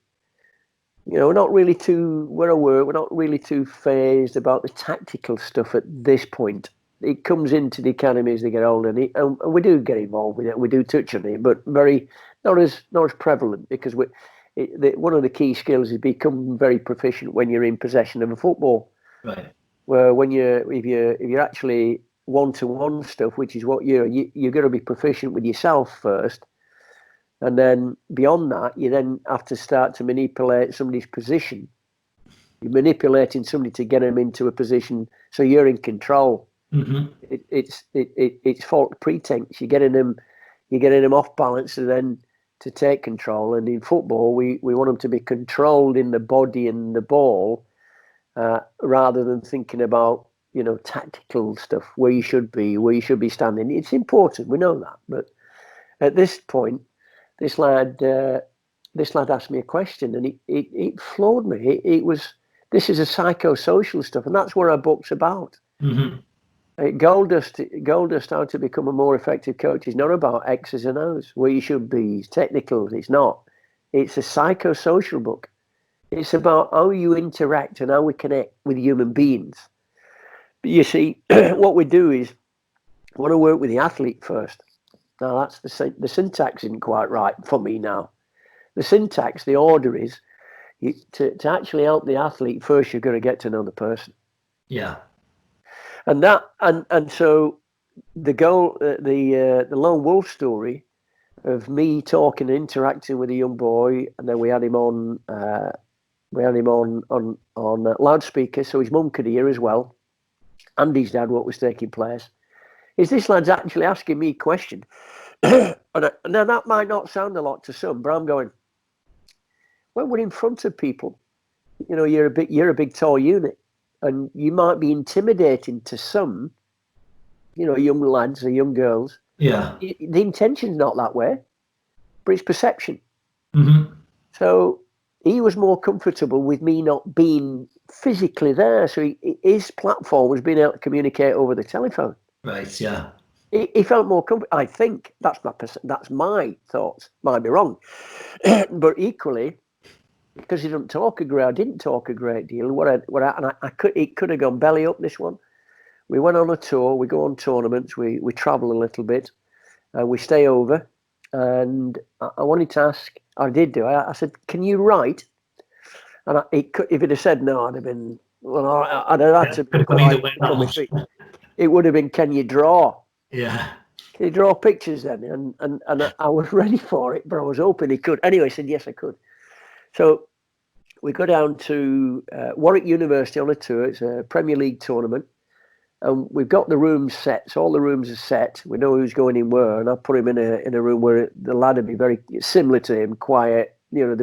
We're not really we're not really too phased about the tactical stuff at this point. It comes into the academy as they get older, and we do get involved with it. We do touch on it, but not as prevalent, because one of the key skills is become very proficient when you're in possession of a football. Right. Where if you're actually one-to-one stuff, which is what you're going to be proficient with yourself first. And then beyond that, you then have to start to manipulate somebody's position. You're manipulating somebody to get them into a position so you're in control. It's false pretense. You're getting them off balance and then to take control. And in football, we want them to be controlled in the body and the ball, rather than thinking about tactical stuff, where you should be standing. It's important, we know that. But at this point, this lad asked me a question, and it floored me. This is a psychosocial stuff, and that's what our book's about. Gold dust, how to become a more effective coach, is not about X's and O's, where you should be. It's technical. It's not. It's a psychosocial book. It's about how you interact and how we connect with human beings. But you see, what we do is we want to work with the athlete first. Now, that's the syntax isn't quite right for me now. The syntax, the order is, to actually help the athlete first, you've got to get to know the person. Yeah. And so the goal, the lone wolf story of me talking and interacting with a young boy, and then we had him on We had him on loudspeaker, so his mum could hear as well, and his dad, what was taking place. Is this lad's actually asking me a question? Now that might not sound a lot to some, but I'm going, when we're in front of people, you know, you're a big tall unit, and you might be intimidating to some, you know, young lads or young girls. Yeah. The intention's not that way, but it's perception. Mm-hmm. So he was more comfortable with me not being physically there. So his platform was being able to communicate over the telephone. Right. Yeah. He felt more comfortable. I think that's my thoughts. Might be wrong, but equally, because he didn't talk a great deal. It could have gone belly up, this one. We went on a tour. We go on tournaments. We travel a little bit. We stay over, and I wanted to ask. I did do. I said, "Can you write?" And if it had said no, I'd have been. Well, I'd have had to. Could have gone either way. It would have been, "Can you draw?" Yeah. Can you draw pictures then? And I was ready for it, but I was hoping he could. Anyway, I said yes, I could. So we go down to Warwick University on a tour. It's a Premier League tournament. And we've got the rooms set. So all the rooms are set. We know who's going in where. And I put him in a room where the lad would be very similar to him, quiet. You know,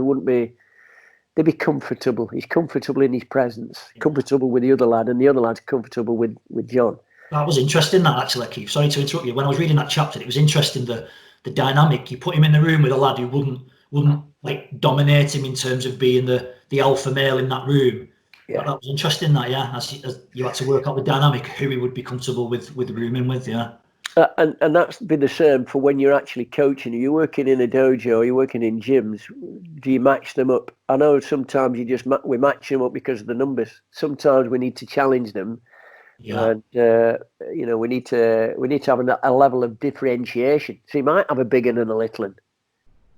they'd be comfortable. He's comfortable in his presence, comfortable with the other lad, and the other lad's comfortable with John. That was interesting, that, actually, Keith. Sorry to interrupt you. When I was reading that chapter, it was interesting, the dynamic. You put him in the room with a lad who wouldn't like dominate him in terms of being the alpha male in that room. Yeah. That was interesting, that, yeah, as you had to work out the dynamic, who he would be comfortable with rooming with, yeah. And that's been the same for when you're actually coaching. You're working in a dojo, you're working in gyms. Do you match them up? I know sometimes we match them up because of the numbers. Sometimes we need to challenge them. Yeah. And you know, we need to have a level of differentiation. So you might have a big one and a little one,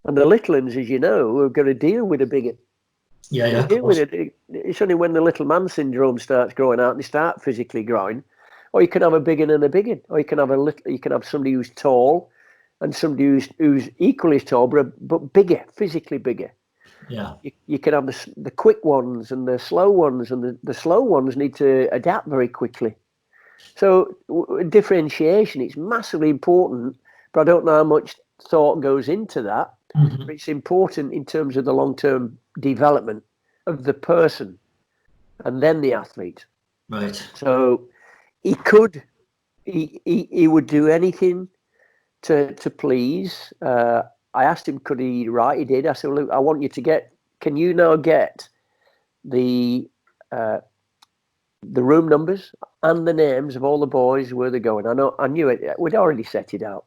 and the little ones, as you know, are going to deal with a big one. Yeah. It's only when the little man syndrome starts growing out and they start physically growing. Or you can have a big one and a big one. Or you can have somebody who's tall and somebody who's equally as tall but bigger, physically bigger. Yeah. You can have the quick ones and the slow ones, and the slow ones need to adapt very quickly. So differentiation, it's massively important, but I don't know how much thought goes into that. Mm-hmm. But it's important in terms of the long-term development of the person and then the athlete. Right. So he would do anything to please. I asked him, could he write? He did. I said, look, I want you to can you now get the room numbers and the names of all the boys where they're going? I knew it. We'd already set it out.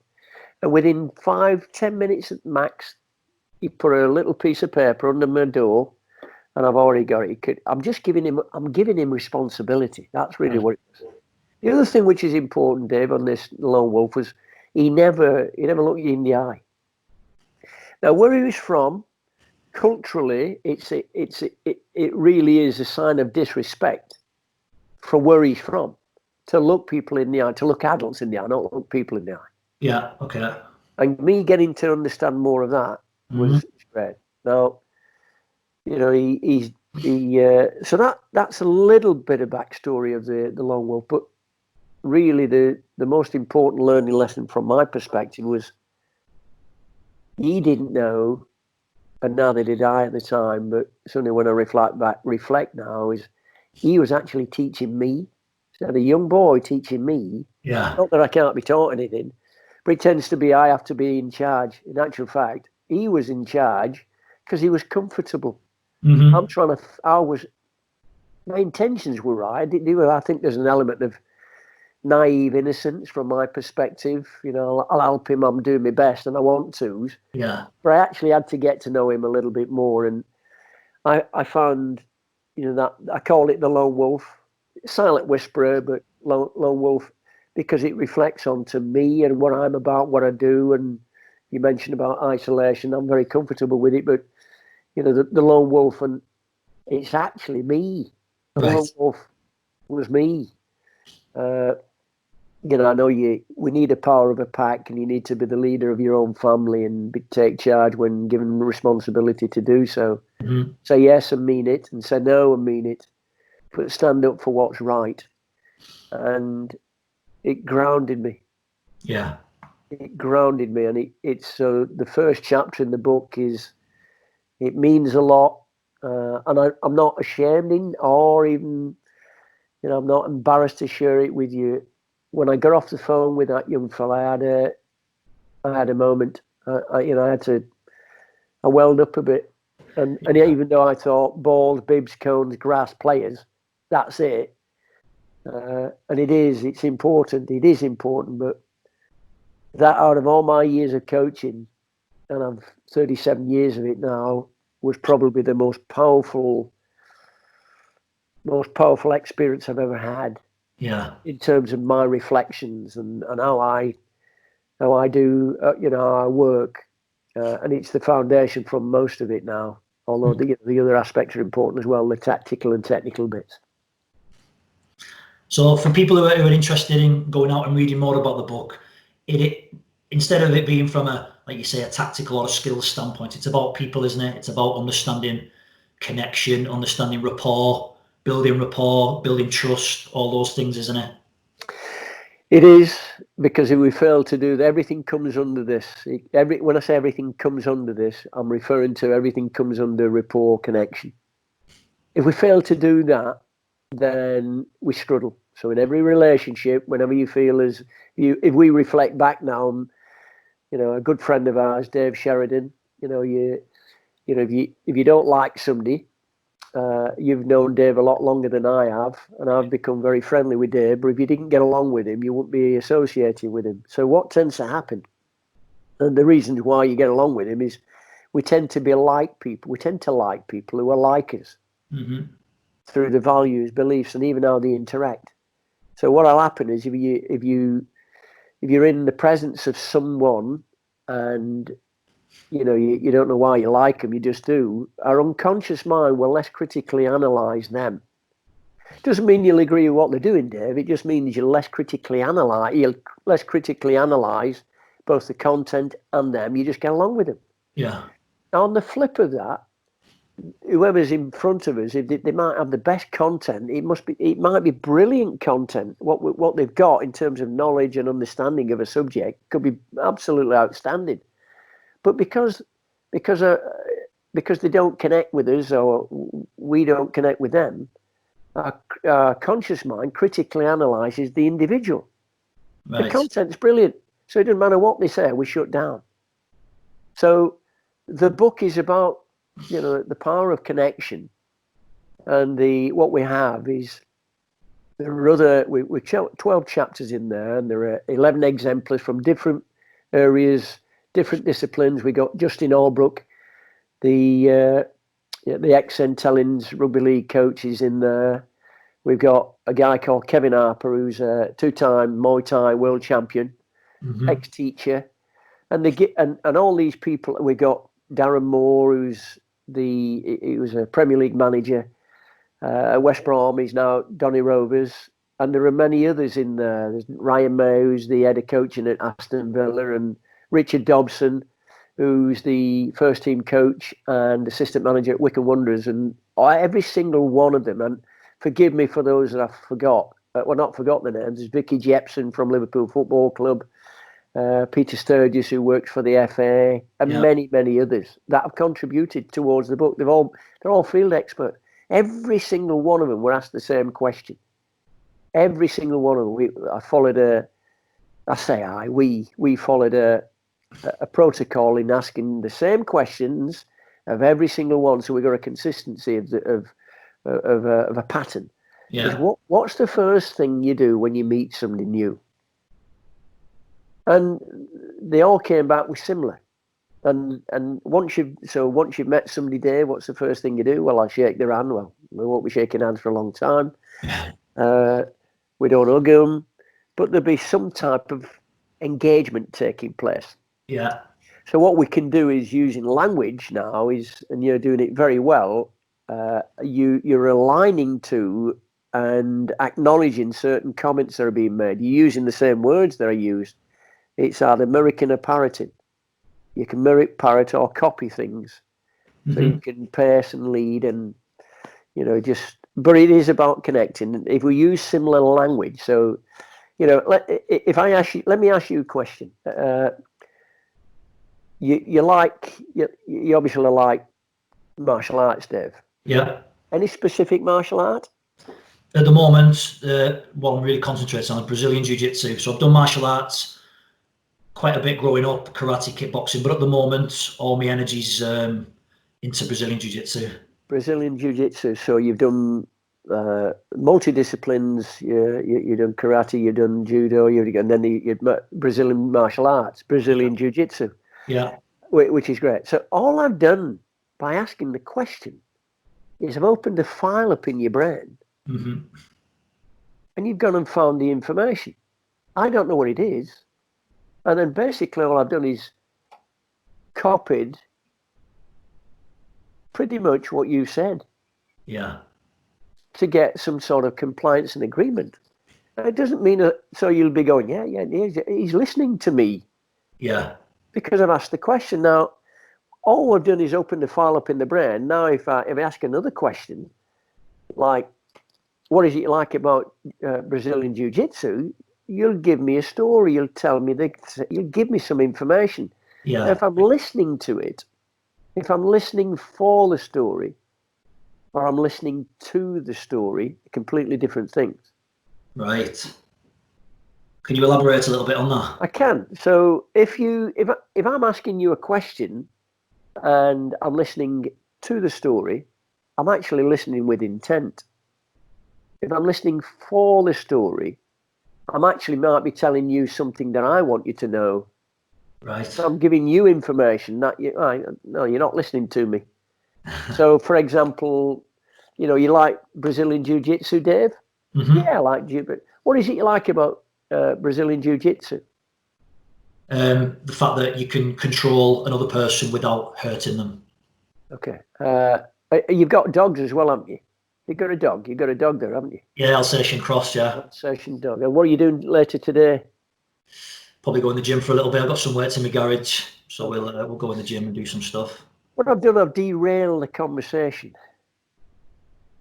And within 5-10 minutes at max, he put a little piece of paper under my door, and I've already got it. I'm giving him responsibility. That's really what it is. The other thing which is important, Dave, on this lone wolf was he never looked you in the eye. Now, where he was from, culturally, it really is a sign of disrespect from where he's from to look people in the eye, to look adults in the eye, not look people in the eye. Yeah. Okay. And me getting to understand more of that was great. Now, you know, so that's a little bit of backstory of the lone wolf, but really the most important learning lesson from my perspective was he didn't know, and neither did I at the time, but certainly when I reflect now, is he was actually teaching me. So a young boy teaching me. Yeah. Not that I can't be taught anything, but it tends to be I have to be in charge. In actual fact, he was in charge because he was comfortable. Mm-hmm. My intentions were right. I think there's an element of naive innocence from my perspective. You know, I'll help him. I'm doing my best, and I want to. Yeah. But I actually had to get to know him a little bit more, and I found, you know, that I call it the lone wolf, silent whisperer, but lone wolf, because it reflects onto me and what I'm about, what I do. And you mentioned about isolation. I'm very comfortable with it, but you know, the lone wolf, and it's actually me. The lone wolf was me. I know we need a power of a pack, and you need to be the leader of your own family and take charge when given responsibility to do so. Mm-hmm. Say yes and mean it, and say no and mean it, but stand up for what's right. And it grounded me. Yeah. It grounded me, and it's so the first chapter in the book it means a lot, and I'm not ashamed or even, I'm not embarrassed to share it with you. When I got off the phone with that young fella, I had a moment. I welled up a bit, and even though I thought balls, bibs, cones, grass, players, that's it. And it's important. It is important, but that out of all my years of coaching, and I've 37 years of it now, was probably the most powerful experience I've ever had. Yeah. In terms of my reflections and how I do, how I work, and it's the foundation from most of it now. Although the other aspects are important as well, the tactical and technical bits. So for people who are interested in going out and reading more about the book, it instead of it being from like you say, a tactical or a skills standpoint, it's about people, isn't it? It's about understanding connection, understanding rapport, building trust, all those things, isn't it? It is, because if we fail to do that, everything comes under this. When I say everything comes under this, I'm referring to everything comes under rapport, connection. If we fail to do that, then we struggle. So in every relationship, whenever you feel if we reflect back now, a good friend of ours, Dave Sheridan, if you don't like somebody, you've known Dave a lot longer than I have, and I've become very friendly with Dave. But if you didn't get along with him, you wouldn't be associated with him. So what tends to happen, and the reasons why you get along with him, is we tend to like people who are like us. Mm-hmm. Through the values, beliefs, and even how they interact. So what'll happen is if you're in the presence of someone and you don't know why you like them, you just do, our unconscious mind will less critically analyze them. Doesn't mean you'll agree with what they're doing, Dave. It just means you'll less critically analyze both the content and them. You just get along with them. Yeah. Now, on the flip of that, whoever's in front of us, if they might have the best content, it might be brilliant content. What they've got in terms of knowledge and understanding of a subject could be absolutely outstanding. But because they don't connect with us, or we don't connect with them, our conscious mind critically analyzes the individual. Right. The content's brilliant, so it doesn't matter what they say, we shut down. So the book is about the power of connection, and what we have is we're 12 chapters in there, and there are 11 exemplars from different areas, different disciplines. We got Justin Albrook, the ex-St Helens rugby league coach, is in there. We've got a guy called Kevin Harper, who's a two-time Muay Thai world champion, mm-hmm. ex-teacher, and all these people. We got Darren Moore, he was a Premier League manager at West Brom. He's now Donny Rovers, and there are many others in there. There's Ryan May, who's the head of coaching at Aston Villa, and Richard Dobson, who's the first team coach and assistant manager at Wycombe Wanderers, and every single one of them. And forgive me for those that I forgot. Not forgot the names. There's Vicky Jepson from Liverpool Football Club. Peter Sturgis, who works for the FA, and many, many others that have contributed towards the book. They're all field experts. Every single one of them were asked the same question. Every single one of them. We followed a protocol in asking the same questions of every single one, so we got a consistency of a pattern. Yeah. What's the first thing you do when you meet somebody new? And they all came back with similar. And once you've met somebody, Dave, what's the first thing you do? Well, I shake their hand. Well, we won't be shaking hands for a long time. We don't hug them, but there'll be some type of engagement taking place. Yeah. So what we can do is, using language now, and you're doing it very well. You're aligning to and acknowledging certain comments that are being made. You're using the same words that are used. It's either mirroring or parroting. You can mirror, parrot, or copy things. So you can pace and lead, and but it is about connecting. If we use similar language, so if I ask you, let me ask you a question. You obviously like martial arts, Dave. Yeah. Any specific martial art? At the moment, what I'm really concentrating on is Brazilian Jiu-Jitsu. So I've done martial arts quite a bit growing up, karate, kickboxing, but at the moment, all my energy's into Brazilian Jiu-Jitsu. Brazilian Jiu-Jitsu. So you've done multi-disciplines. You've done karate, you've done judo, and then you've Brazilian martial arts, Brazilian Jiu-Jitsu. Yeah. Which is great. So all I've done by asking the question is I've opened a file up in your brain, and you've gone and found the information. I don't know what it is. And then basically all I've done is copied pretty much what you said. Yeah. To get some sort of compliance and agreement. And it doesn't mean so you'll be going, yeah, he's listening to me. Yeah. Because I've asked the question. Now, all I've done is open the file up in the brain. Now, if I ask another question, like, what is it like about Brazilian Jiu-Jitsu? You'll give me a story. You'll tell me you'll give me some information. Yeah. Now, if I'm listening to it, if I'm listening for the story, or I'm listening to the story, completely different things. Right. Can you elaborate a little bit on that? I can. So if I'm asking you a question and I'm listening to the story, I'm actually listening with intent. If I'm listening for the story, I'm actually might be telling you something that I want you to know. Right. So I'm giving you information that no, you're not listening to me. So, for example, you like Brazilian Jiu-Jitsu, Dave? Yeah, I like Jiu. But what is it you like about Brazilian Jiu-Jitsu? The fact that you can control another person without hurting them. Okay. You've got dogs as well, haven't you? You've got a dog. You've got a dog there, haven't you? Yeah, Alsatian Cross, yeah. Alsatian dog. And what are you doing later today? Probably go in the gym for a little bit. I've got some weights in my garage, so we'll go in the gym and do some stuff. What I've done, I've derailed the conversation.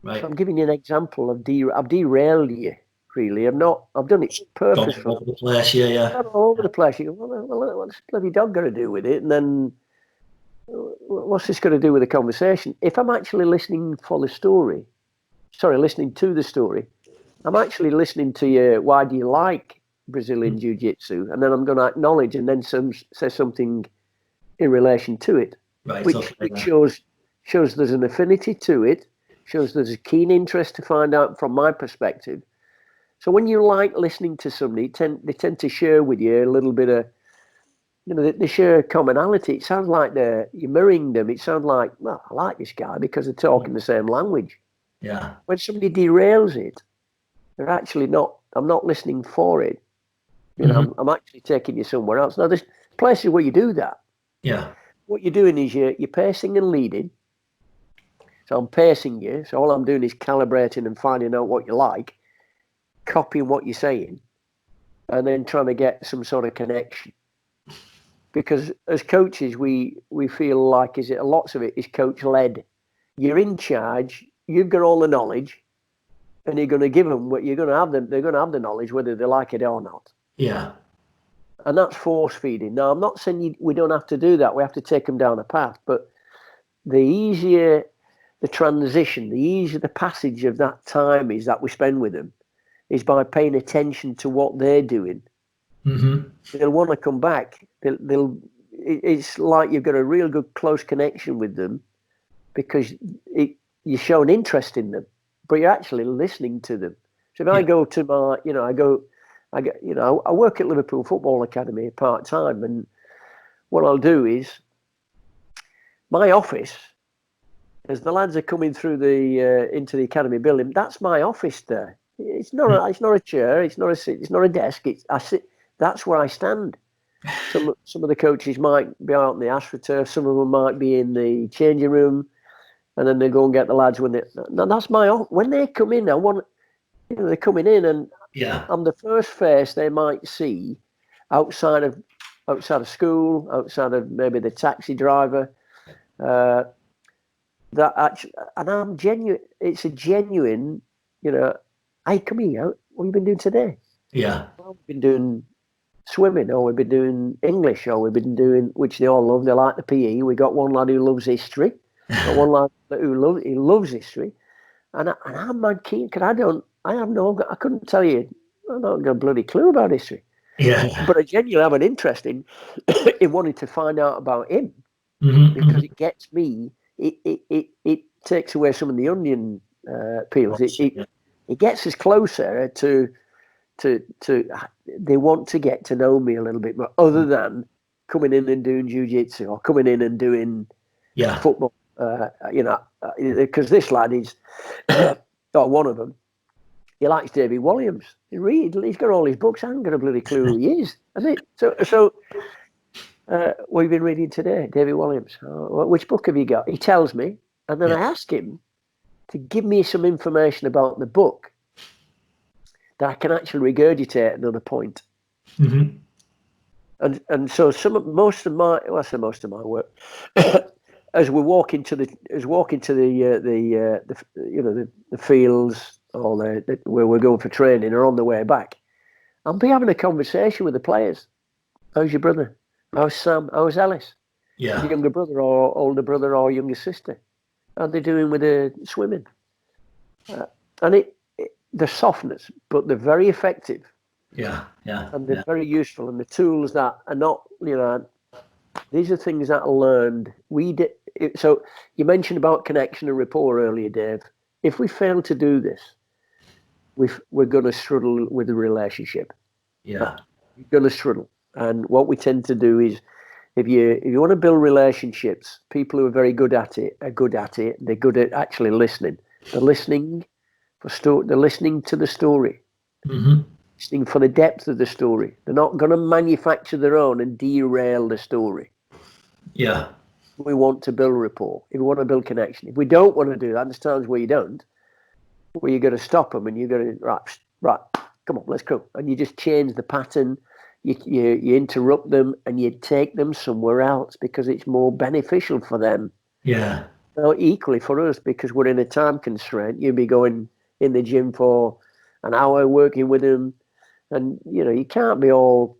Right. So I'm giving you an example of I've derailed you. Really, I've done it purposefully. All over the place, yeah. All over the place. You go, well, what's this bloody dog got to do with it? And then, what's this got to do with the conversation? If I'm actually listening to the story, I'm actually listening to you. Why do you like Brazilian Jiu-Jitsu? And then I'm going to acknowledge and then say something in relation to it, right? Which shows there's an affinity to it, shows there's a keen interest to find out from my perspective. So when you like listening to somebody, they tend to share with you a little bit of, they share a commonality. It sounds like you're mirroring them. It sounds like, well, I like this guy because they're talking the same language. Yeah. When somebody derails it, they're actually not. I'm not listening for it. I'm actually taking you somewhere else. Now, there's places where you do that. Yeah. What you're doing is you're pacing and leading. So I'm pacing you. So all I'm doing is calibrating and finding out what you like, copying what you're saying, and then trying to get some sort of connection. Because as coaches, we feel like lots of it is coach led. You're in charge. You've got all the knowledge, and you're going to give them what you're going to have them. They're going to have the knowledge whether they like it or not. Yeah. And that's force feeding. Now, I'm not saying we don't have to do that. We have to take them down a path. But the easier the transition, the easier the passage of that time is that we spend with them, is by paying attention to what they're doing. They'll want to come back. It's like you've got a real good close connection with them because you show an interest in them, but you're actually listening to them. So if I go to my, I work at Liverpool Football Academy part-time, and what I'll do is my office, as the lads are coming through into the academy building, that's my office there. It's not a chair, it's not a seat, it's not a desk. I sit. That's where I stand. Some of the coaches might be out in the AstroTurf, some of them might be in the changing room, and then they go and get the lads when they. Now that's when they come in. they're coming in, and Yeah. I'm the first face they might see outside of school, outside of maybe the taxi driver. That actually, and I'm genuine. It's a genuine, hey, come here. What have you been doing today? Yeah. Well, we've been doing swimming, or we've been doing English, or we've been doing, which they all love. They like the PE. We got one lad who loves history. Got one lad who loves history, and I'm mad keen because I couldn't tell you. I don't got a bloody clue about history. Yeah. But I genuinely have an interest in wanting to find out about him, Mm-hmm, because it gets me. It takes away some of the onion peels. yeah. It gets us closer to. They want to get to know me a little bit more, other than coming in and doing jiu-jitsu or coming in and doing football. Because this lad is, or one of them, he likes David Williams. He's got all his books. I haven't got a bloody clue who he is. So what have you been reading today? David Williams. Which book have you got? He tells me, and then I ask him to give me some information about the book that I can actually regurgitate another point. Mm-hmm. And so most of my work, as we walk into the fields, or where we're going for training, or on the way back, I'll be having a conversation with the players. How's your brother? How's Sam? How's Alice? Yeah. Your younger brother or older brother or younger sister? How they doing with the swimming? And the softness, but they're very effective. Yeah. And they're very useful. And the tools that are not, these are things that are learned. So you mentioned about connection and rapport earlier, Dave. If we fail to do this, we're going to struggle with the relationship. Yeah. You're going to struggle. And what we tend to do is, if you want to build relationships, people who are very good at it are good at it. They're good at actually listening. They're listening they're listening to the story. Mm-hmm. Listening for the depth of the story. They're not going to manufacture their own and derail the story. Yeah. We want to build rapport. If we want to build connection. If we don't want to do that, there's times where you don't, where you got to stop them and you got to, right, come on, let's go. And you just change the pattern. You interrupt them and you take them somewhere else because it's more beneficial for them. Yeah. Now, equally for us, because we're in a time constraint, you'd be going in the gym for an hour working with them, and it can't be all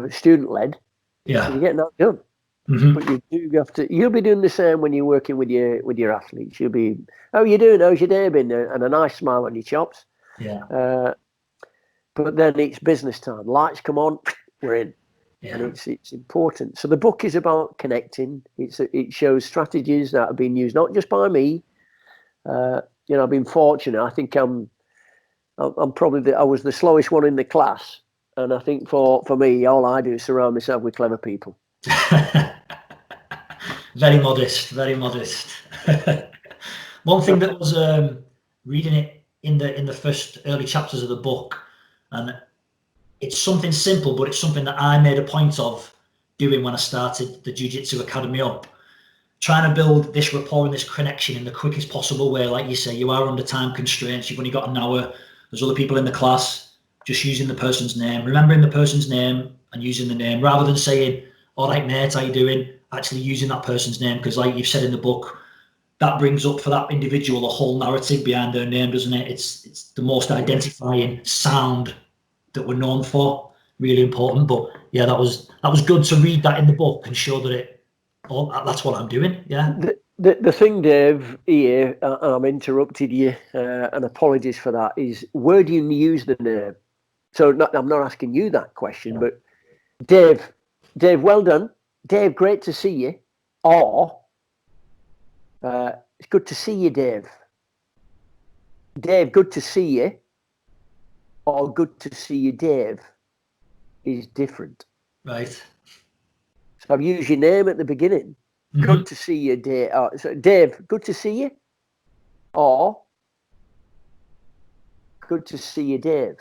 student led. Yeah. You're getting that done. Mm-hmm. But you do have to. You'll be doing the same when you're working with your athletes. You'll be, how you doing? How's your day been? And a nice smile on your chops. Yeah. But then it's business time. Lights come on, we're in. Yeah. And it's important. So the book is about connecting. It shows strategies that have been used not just by me. I've been fortunate. I think I'm probably I was the slowest one in the class, and I think for me, all I do is surround myself with clever people. Very modest. Very modest. One thing that was reading it in the first early chapters of the book, and it's something simple, but it's something that I made a point of doing when I started the Jiu-Jitsu Academy up. Trying to build this rapport and this connection in the quickest possible way. Like you say, you are under time constraints. You've only got an hour. There's other people in the class. Just using the person's name, remembering the person's name and using the name, rather than saying, all right, mate, how you doing? Actually using that person's name, because like you've said in the book, that brings up for that individual a whole narrative behind their name, doesn't it? It's the most identifying sound that we're known for. Really important. But yeah, that was good to read that in the book and show that that's what I'm doing. Yeah. The thing, Dave, here, and I'm interrupted you, and apologies for that, is where do you use the name? So I'm not asking you that question, but Dave, well done. Dave, great to see you. Or, it's good to see you, Dave. Dave, good to see you. Or good to see you, Dave, is different. Right. So I've used your name at the beginning. Mm-hmm. Good to see you, Dave. So Dave, good to see you. Or, good to see you, Dave.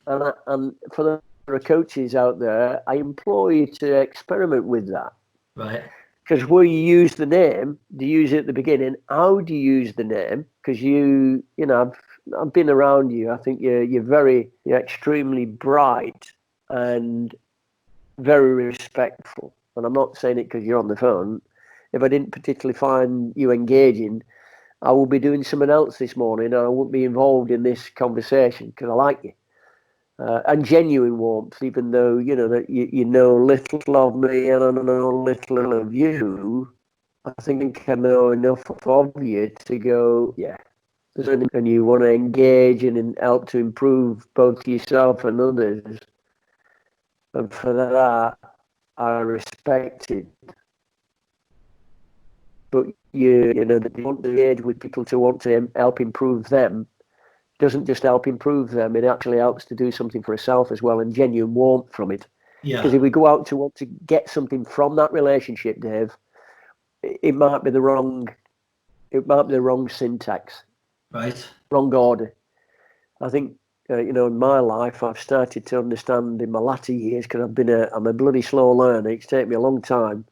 And for the coaches out there, I implore you to experiment with that. Right. Because where you use the name, do you use it at the beginning? How do you use the name? Because I've been around you. I think you're extremely bright and very respectful. And I'm not saying it because you're on the phone. If I didn't particularly find you engaging, I will be doing something else this morning, and I wouldn't be involved in this conversation because I like you. And genuine warmth, even though that you know little of me and I know little of you. I think I know enough of you to go, yeah. And you want to engage and help to improve both yourself and others. And for that, I respect it. But that you want to engage with people to want to help improve them doesn't just help improve them, it actually helps to do something for yourself as well, and genuine warmth from it. Because if we go out to want to get something from that relationship, Dave, it might be the wrong syntax, right? Wrong order. I think in my life, I've started to understand in my latter years, because I'm a bloody slow learner. It's taken me a long time,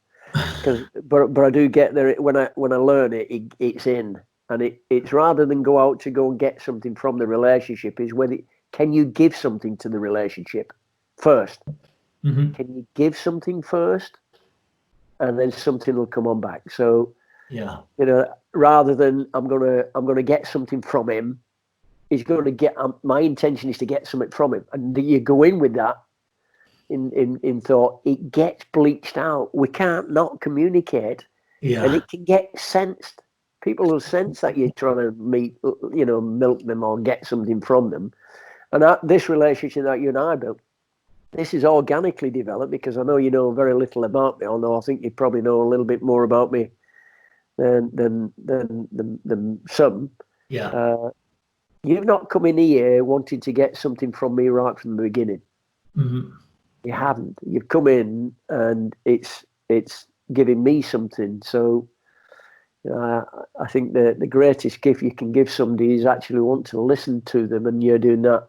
but I do get there when I learn it. It's in. And it's rather than go out to go and get something from the relationship, is whether can you give something to the relationship first? Mm-hmm. Can you give something first, and then something will come on back. So rather than I'm gonna get something from him, he's going to get. My intention is to get something from him, and you go in with that in thought. It gets bleached out. We can't not communicate, and it can get sensed. People will sense that you're trying to milk them or get something from them. And this relationship that you and I built, this is organically developed because I know you know very little about me, although I think you probably know a little bit more about me than some. Yeah. You've not come in here wanting to get something from me right from the beginning. Mm-hmm. You haven't. You've come in and it's giving me something. So I think the greatest gift you can give somebody is actually want to listen to them, and you're doing that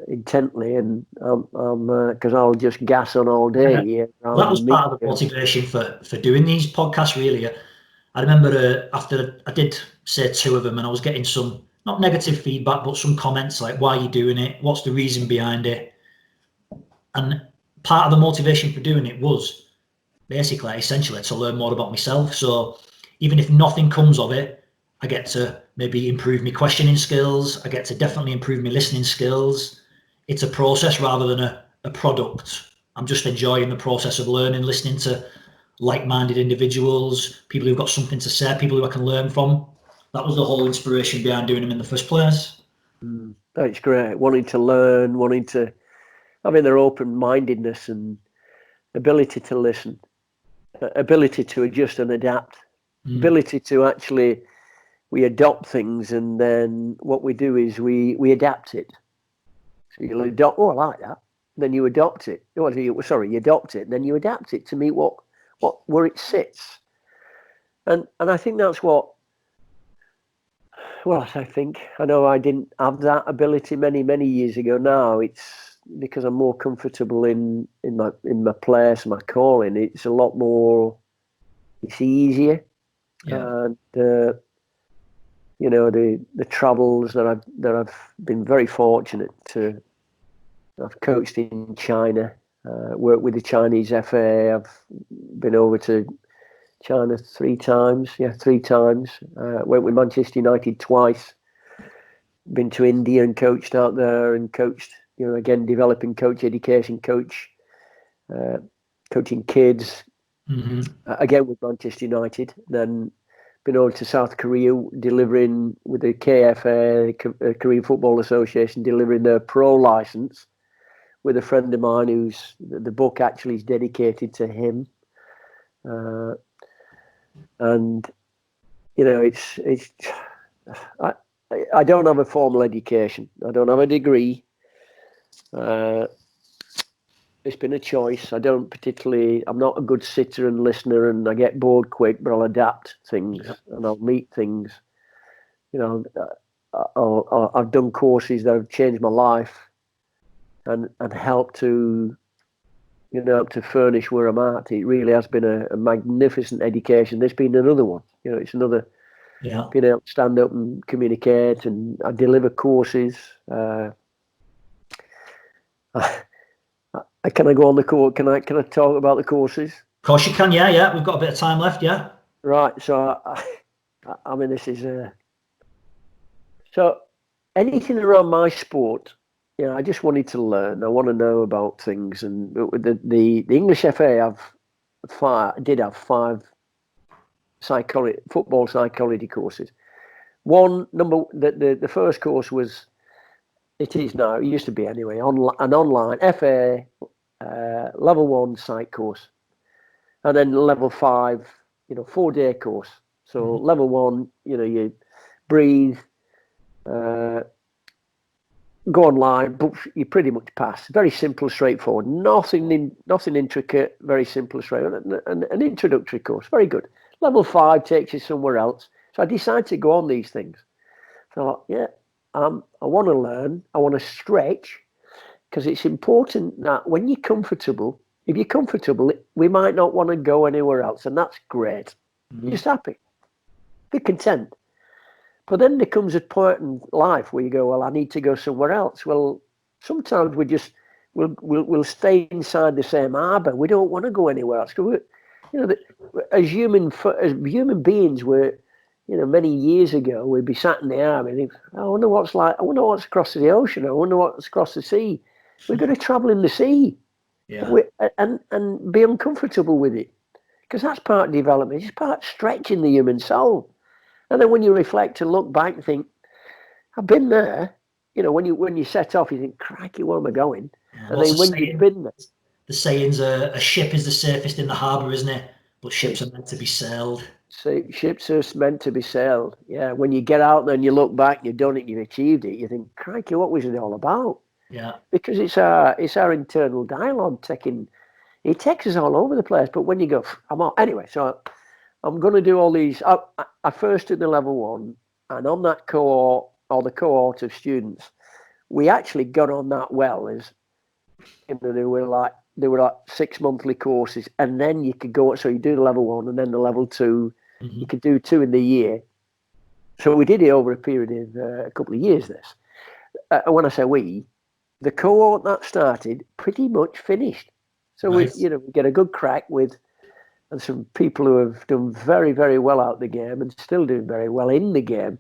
intently. And because I'll just gas on all day. Yeah. Well, that was part of the motivation for doing these podcasts. Really, I remember after I did say 2 of them, and I was getting some not negative feedback, but some comments like, "Why are you doing it? What's the reason behind it?" And part of the motivation for doing it was basically, essentially, to learn more about myself. So even if nothing comes of it, I get to maybe improve my questioning skills. I get to definitely improve my listening skills. It's a process rather than a product. I'm just enjoying the process of learning, listening to like-minded individuals, people who've got something to say, people who I can learn from. That was the whole inspiration behind doing them in the first place. That's great. Wanting to learn, having their open-mindedness and ability to listen, ability to adjust and adapt, ability to actually, we adopt things, and then what we do is we adapt it. So you'll adopt, I like that. Then you adopt it. You adopt it, and then you adapt it to meet where it sits. And I think that's what, I know I didn't have that ability many years ago. Now it's because I'm more comfortable in my place, my calling. It's a lot more, it's easier. And the travels that I've been very fortunate to. I've coached in China, worked with the Chinese FA. I've been over to China 3 times. Yeah, 3 times. Went with Manchester United twice. Been to India and coached out there, and coached, again, developing coach education, coaching kids. Again with Manchester United. Then been over to South Korea, delivering with the KFA, the Korean Football Association, delivering their pro license with a friend of mine who's, the book actually is dedicated to him. And it's I don't have a formal education. I don't have a degree. It's been a choice. I'm not a good sitter and listener, and I get bored quick, but I'll adapt things and I'll meet things. I've done courses that have changed my life and helped to to furnish where I'm at. It really has been a magnificent education. There's been another one. It's another being able to stand up and communicate, and I deliver courses. Can I go on the course? Can I talk about the courses? Of course you can. Yeah. We've got a bit of time left. Yeah. Right. So I mean, this is so anything around my sport. I just wanted to learn. I want to know about things, and the English FA did have 5 football psychology courses. The first course was, it is now, it used to be anyway, an online FA level 1 psych course, and then level 5, 4-day course. So level 1, you breathe, go online, but you pretty much pass. Very simple, straightforward. Nothing intricate. Very simple, straightforward. An introductory course, very good. Level 5 takes you somewhere else. So I decided to go on these things. So I want to learn. I want to stretch, because it's important that when you're comfortable, if you're comfortable, we might not want to go anywhere else, and that's great. You're just happy, be content. But then there comes a point in life where you go, well, I need to go somewhere else. Well, sometimes we'll stay inside the same harbour. We don't want to go anywhere else. As human beings, many years ago, we'd be sat in the army and think, I wonder what's across the ocean. I wonder what's across the sea. We're going to travel in the sea, and be uncomfortable with it, because that's part of development. It's part of stretching the human soul. And then when you reflect and look back and think, I've been there. When you set off, you think, crikey, where am I going? And then when you've been there. The saying's a ship is the safest in the harbour, isn't it? But ships are meant to be sailed. So ships are meant to be sailed. Yeah. When you get out there and you look back, you've done it, you've achieved it, you think, crikey, what was it all about? Yeah. Because it's our internal dialogue it takes us all over the place. But when you go, I'm out. Anyway, so I'm going to do all these. I first did the level 1, and on that cohort, or the cohort of students, we actually got on that well. As they were like 6 monthly courses, and then you could go. So you do the level 1, and then the level 2. You could do 2 in the year. So we did it over a period of a couple of years. This, when I say we, the cohort that started pretty much finished. So nice. we get a good crack with. And some people who have done very, very well out the game and still doing very well in the game.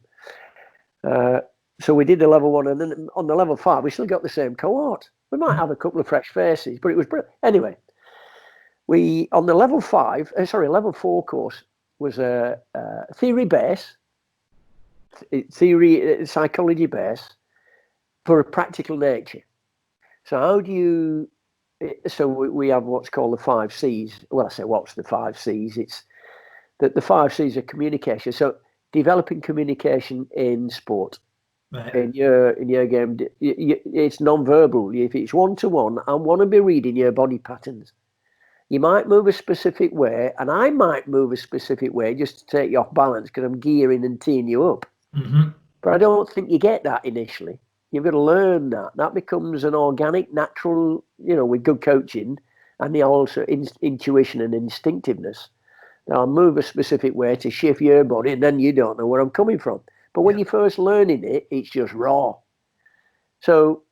So we did the level 1, and then on the level 5, we still got the same cohort. We might have a couple of fresh faces, but it was brilliant. Anyway, on the level 4 course was a theory base, psychology base for a practical nature. So how do you? So we have what's called the 5 C's. Well, I say what's the 5 C's? It's that the 5 C's are communication. So developing communication in sport, right. in your game, it's non-verbal. If it's 1-to-1, I want to be reading your body patterns. You might move a specific way, and I might move a specific way just to take you off balance because I'm gearing and teeing you up. But I don't think you get that initially. You've got to learn that. That becomes an organic, natural, with good coaching and also intuition and instinctiveness. Now, I'll move a specific way to shift your body, and then you don't know where I'm coming from. But when you're first learning it, it's just raw. So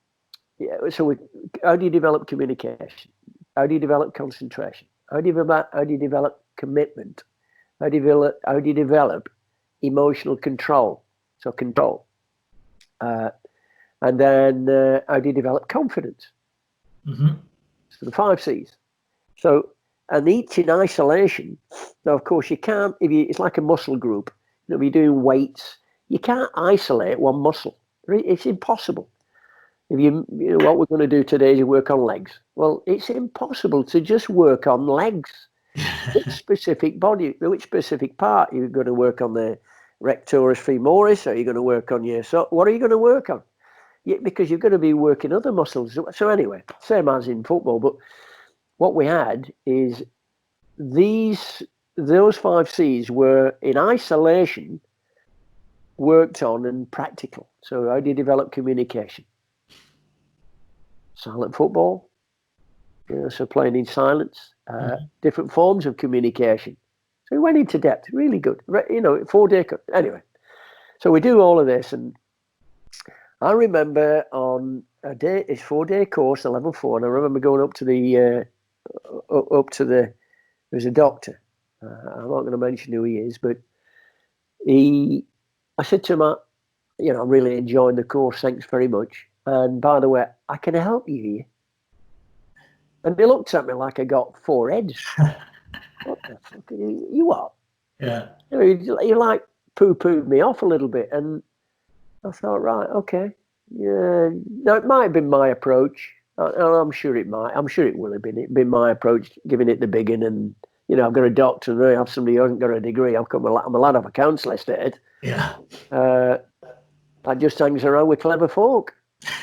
how do you develop communication? How do you develop concentration? How do you develop commitment? How do you develop emotional control? So control. And then how do you develop confidence? So the 5 C's. So, and each in isolation. Now, of course, you can't, it's like a muscle group. If you're doing weights, you can't isolate one muscle. It's impossible. What we're going to do today is work on legs. Well, it's impossible to just work on legs. Which specific part? You're going to work on the rectoris femoris, or are you going to work on what are you going to work on? Because you're going to be working other muscles. So anyway, same as in football. But what we had is those 5 C's were in isolation, worked on and practical. So how do you develop communication? Silent football, so playing in silence, different forms of communication. So we went into depth, really good. 4-day anyway. So we do all of this, and I remember on a day, it's 4-day course, a level 4, and I remember going up to there's a doctor. I'm not going to mention who he is, but I said to him, I'm really enjoying the course, thanks very much. And by the way, I can help you here. And he looked at me like I got 4 heads. What the fuck are you what? Yeah. You like poo-pooed me off a little bit. And I thought, right, okay. Yeah, now it might have been my approach. I'm sure it might. I'm sure it will have been. It'd been my approach, giving it the big one. And, I've got a doctor and I have somebody who hasn't got a degree. I'm a lad of a council estate. Yeah. I just hangs around with clever folk.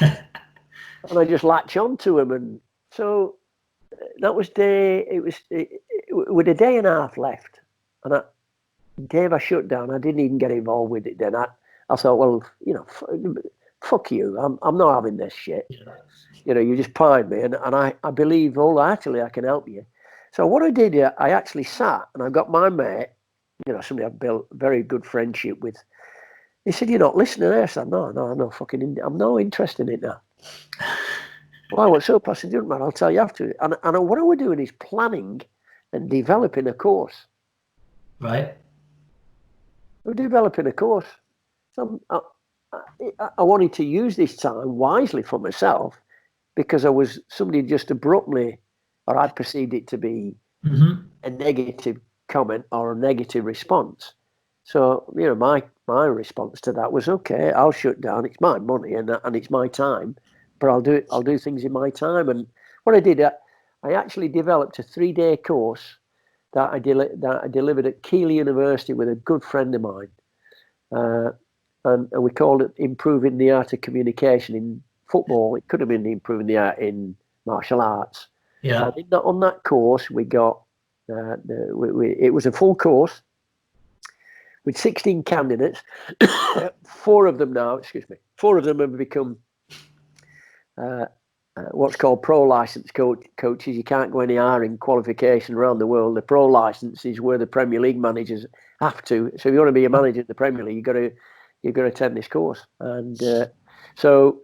And I just latch on to them. And so that was with a day and a half left. And I shut down. I didn't even get involved with it then. I thought, well, fuck you. I'm not having this shit. Yeah. You just pied me. And I believe wholeheartedly I can help you. So what I did, I actually sat and I got my mate, somebody I've built a very good friendship with. He said, "You're not listening to this." I said, no, I'm no interested in it now. Well, what's up? I said, "Doesn't matter, I'll tell you after." And what we're doing is planning and developing a course. Right. We're developing a course. So I wanted to use this time wisely for myself because somebody just abruptly, or I perceived it to be a negative comment or a negative response. So, my response to that was, okay, I'll shut down. It's my money and it's my time, but I'll do things in my time. And what I did, I actually developed a 3-day course that I delivered at Keele University with a good friend of mine. And we called it Improving the Art of Communication in Football. It could have been Improving the Art in Martial Arts. Yeah. And on that course, we got, it was a full course with 16 candidates. 4 of them have become what's called pro license coaches. You can't go any higher in qualification around the world. The pro license is where the Premier League managers have to. So if you want to be a manager in the Premier League, you've got to attend this course. And so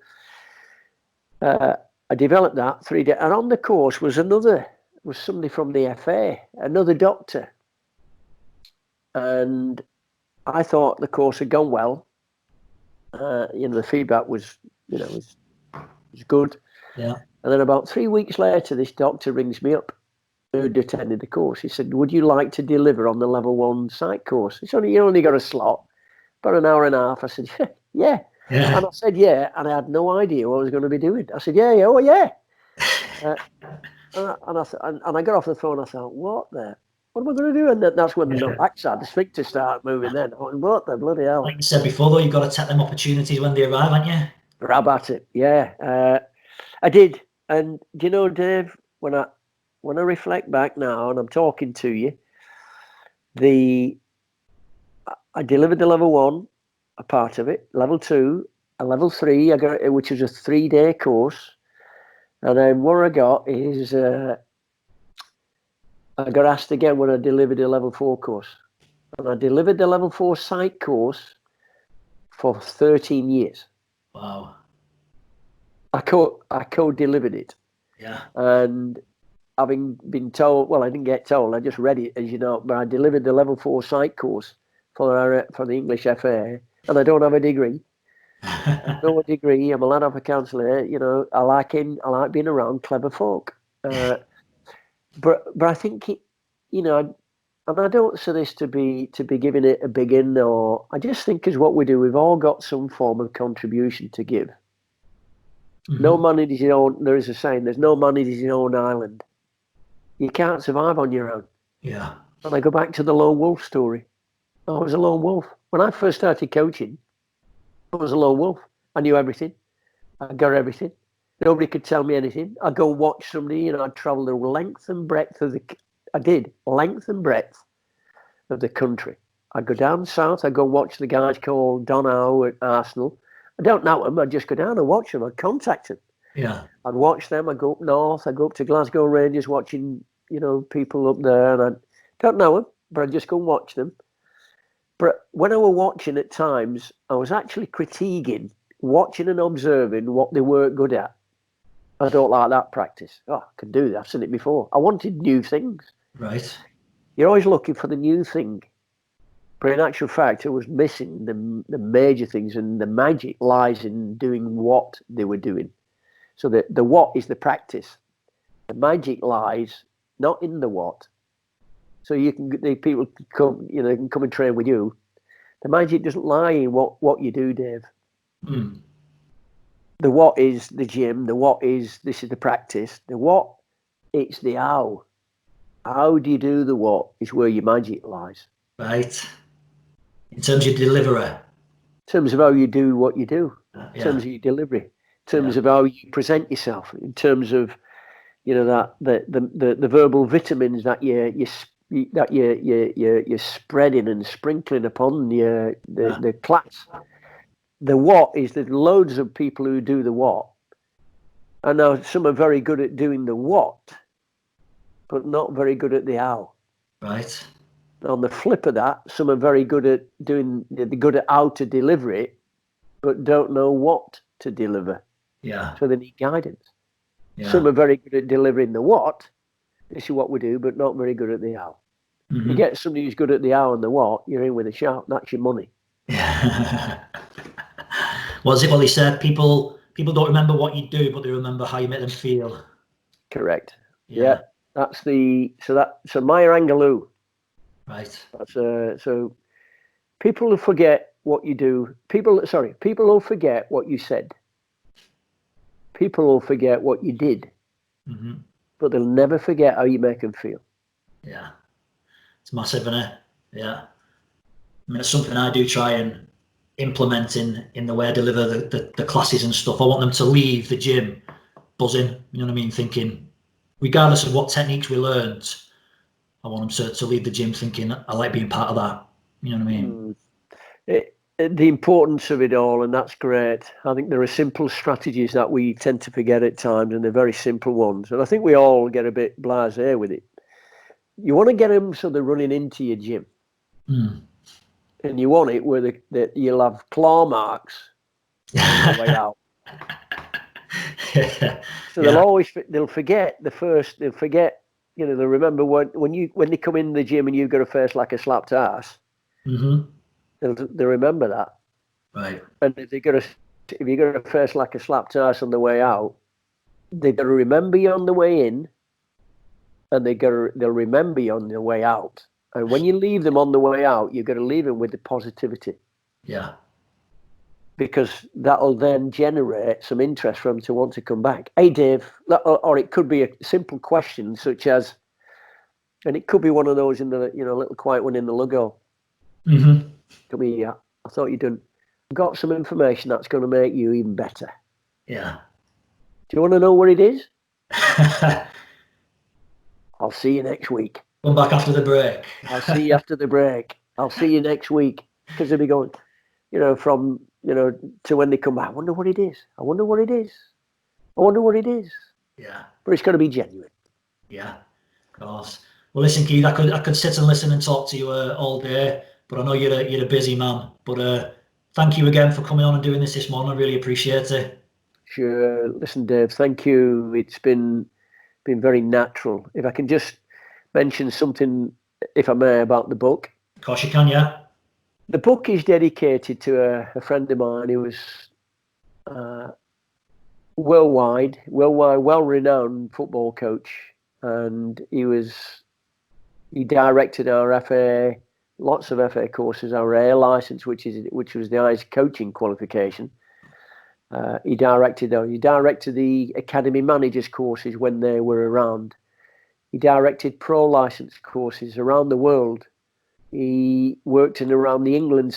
I developed that 3 days. And on the course was somebody from the FA, another doctor. And I thought the course had gone well. The feedback was good. Yeah. And then about 3 weeks later, this doctor rings me up who'd attended the course. He said, "Would you like to deliver on the level 1 site course? You only got a slot, about an hour and a half." I said, "Yeah." Yeah. And I said, "Yeah." And I had no idea what I was going to be doing. I said, "Yeah, oh, yeah." And I got off the phone. I thought, what am I going to do? And that's when the backside, the sphincter started moving then. I went, what the bloody hell? Like you said before, though, you've got to take them opportunities when they arrive, haven't you? Grab at it, yeah. I did. And do you know, Dave, when I reflect back now and I'm talking to you, I delivered the level 1, a part of it, level 2, a level 3, which was a 3-day course. And then what I got is I got asked again when I delivered a level 4 course. And I delivered the level 4 site course for 13 years. Wow. I co-delivered it. Yeah. And having been told, well, I didn't get told, I just read it, as you know, but I delivered the level 4 site course for the English FA, and I don't have a degree. No degree. I'm a lad of a counsellor. I like being around clever folk. But I think it, and I don't say this to be giving it a big in, or I just think is what we do. We've all got some form of contribution to give. No man is his own. There is a saying: "There's no man is his own island." You can't survive on your own. Yeah. And I go back to the lone wolf story. I was a lone wolf when I first started coaching. I was a lone wolf. I knew everything. I got everything. Nobody could tell me anything. I'd go watch somebody, I'd travel the length and breadth of the country. I'd go down south. I'd go watch the guys called Don Howe at Arsenal. I don't know them. I'd just go down and watch them. I'd contact them. Yeah. I'd watch them. I'd go up north. I'd go up to Glasgow Rangers watching, people up there. And I don't know them, but I'd just go and watch them. But when I was watching at times, I was actually critiquing, watching and observing what they weren't good at. I don't like that practice. Oh, I can do that. I've seen it before. I wanted new things. Right. You're always looking for the new thing. But in actual fact, I was missing the major things, and the magic lies in doing what they were doing. So the what is the practice. The magic lies not in the what. So the people can come, can come and train with you. The magic doesn't lie in what you do, Dave. Mm. The what is the gym. The what is this is the practice. The what, it's the how. How do you do the what is where your magic lies. Right. In terms of deliverer. In terms of how you do what you do. Yeah. In terms of your delivery. In terms Yeah. of how you present yourself. In terms of, that the verbal vitamins that you're spreading and sprinkling upon the class. The what is that loads of people who do the what. And now some are very good at doing the what, but not very good at the how. Right. On the flip of that, some are very good at good at how to deliver it, but don't know what to deliver. Yeah. So they need guidance. Yeah. Some are very good at delivering the what. This is what we do, but not very good at the how. Mm-hmm. You get somebody who's good at the how and the what, you're in with a shout. That's your money. Yeah. Was it what he said? People don't remember what you do, but they remember how you make them feel. Correct. Yeah. That's so Maya Angelou. Right. That's so people will forget what you do. People will forget what you said. People will forget what you did, Mm-hmm. but they'll never forget how you make them feel. Yeah. It's massive, isn't it? Yeah. I mean, it's something I do try and implement in the way I deliver the classes and stuff. I want them to leave the gym buzzing, you know what I mean? Thinking, regardless of what techniques we learned, I want them to leave the gym thinking, I like being part of that. You know what I mean? The importance of it all, and that's great. I think there are simple strategies that we tend to forget at times, and they're very simple ones. And I think we all get a bit blasé with it. You want to get them so they're running into your gym. Mm. And you want it where you'll have claw marks on the way out. So they'll forget they'll forget, they'll remember when they come in the gym and you've got a face like a slapped ass. Mm-hmm. They'll remember that. Right. And if you've got a face like a slapped ass on the way out, they've got to remember you on the way in, and they'll remember you on the way out. And when you leave them on the way out, you've got to leave them with the positivity. Yeah. Because that'll then generate some interest for them to want to come back. Hey, Dave, or it could be a simple question such as, and it could be one of those in the, little quiet one in the logo. Mm-hmm. Could be, I thought I've got some information that's going to make you even better. Yeah. Do you want to know what it is? I'll see you next week. Come back after the break. I'll see you after the break. I'll see you next week. Because they'll be going, from, to when they come back. I wonder what it is. I wonder what it is. I wonder what it is. Yeah. But it's going to be genuine. Yeah. Of course. Well, listen, Keith, I could sit and listen and talk to you all day, but I know you're a busy man. But thank you again for coming on and doing this morning. I really appreciate it. Sure. Listen, Dave, thank you. It's been very natural. If I can just mention something, if I may, about the book. Of course you can, yeah. The book is dedicated to a friend of mine who was worldwide, well-renowned football coach, and he directed our FA, lots of FA courses, our A license, which was the highest coaching qualification. He directed the academy managers courses when they were around. He directed pro license courses around the world. He worked in around the England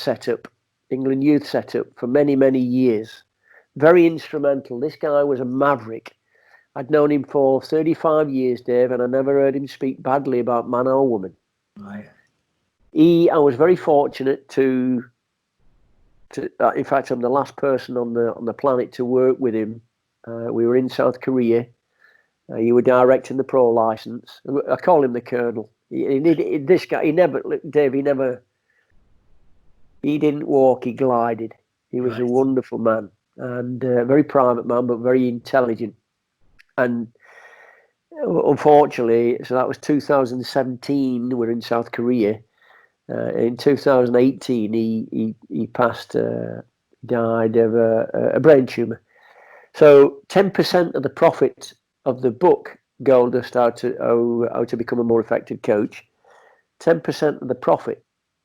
youth setup for many, many years. Very instrumental. This guy was a maverick. I'd known him for 35 years, Dave, and I never heard him speak badly about man or woman. Right. I was very fortunate to in fact, I'm the last person on the planet to work with him We were in South Korea. You were directing the pro license. I call him the Colonel. This guy, he didn't walk, he glided. He was a wonderful man, and a very private man, but very intelligent. And unfortunately, so that was 2017. We're in South Korea. In 2018, he passed, died of a brain tumor. So 10% of the profit of the book, Gold Dust, How to Become a More Effective Coach, 10% of the profit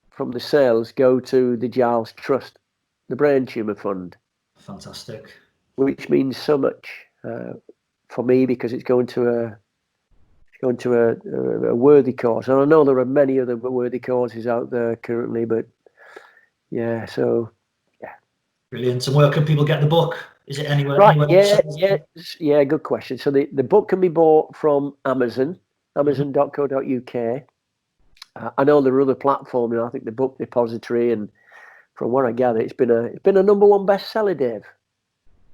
from the sales go to the Giles Trust, the Brain Tumor Fund. Fantastic. Which means so much for me, because it's going to a worthy cause. And I know there are many other worthy causes out there currently, but yeah, so yeah. Brilliant. And where can people get the book? Is it anywhere? Right, yeah, good question. So the book can be bought from Amazon, amazon.co.uk. I know there are other platforms, I think the Book Depository, and from what I gather, it's been a number one bestseller, Dave.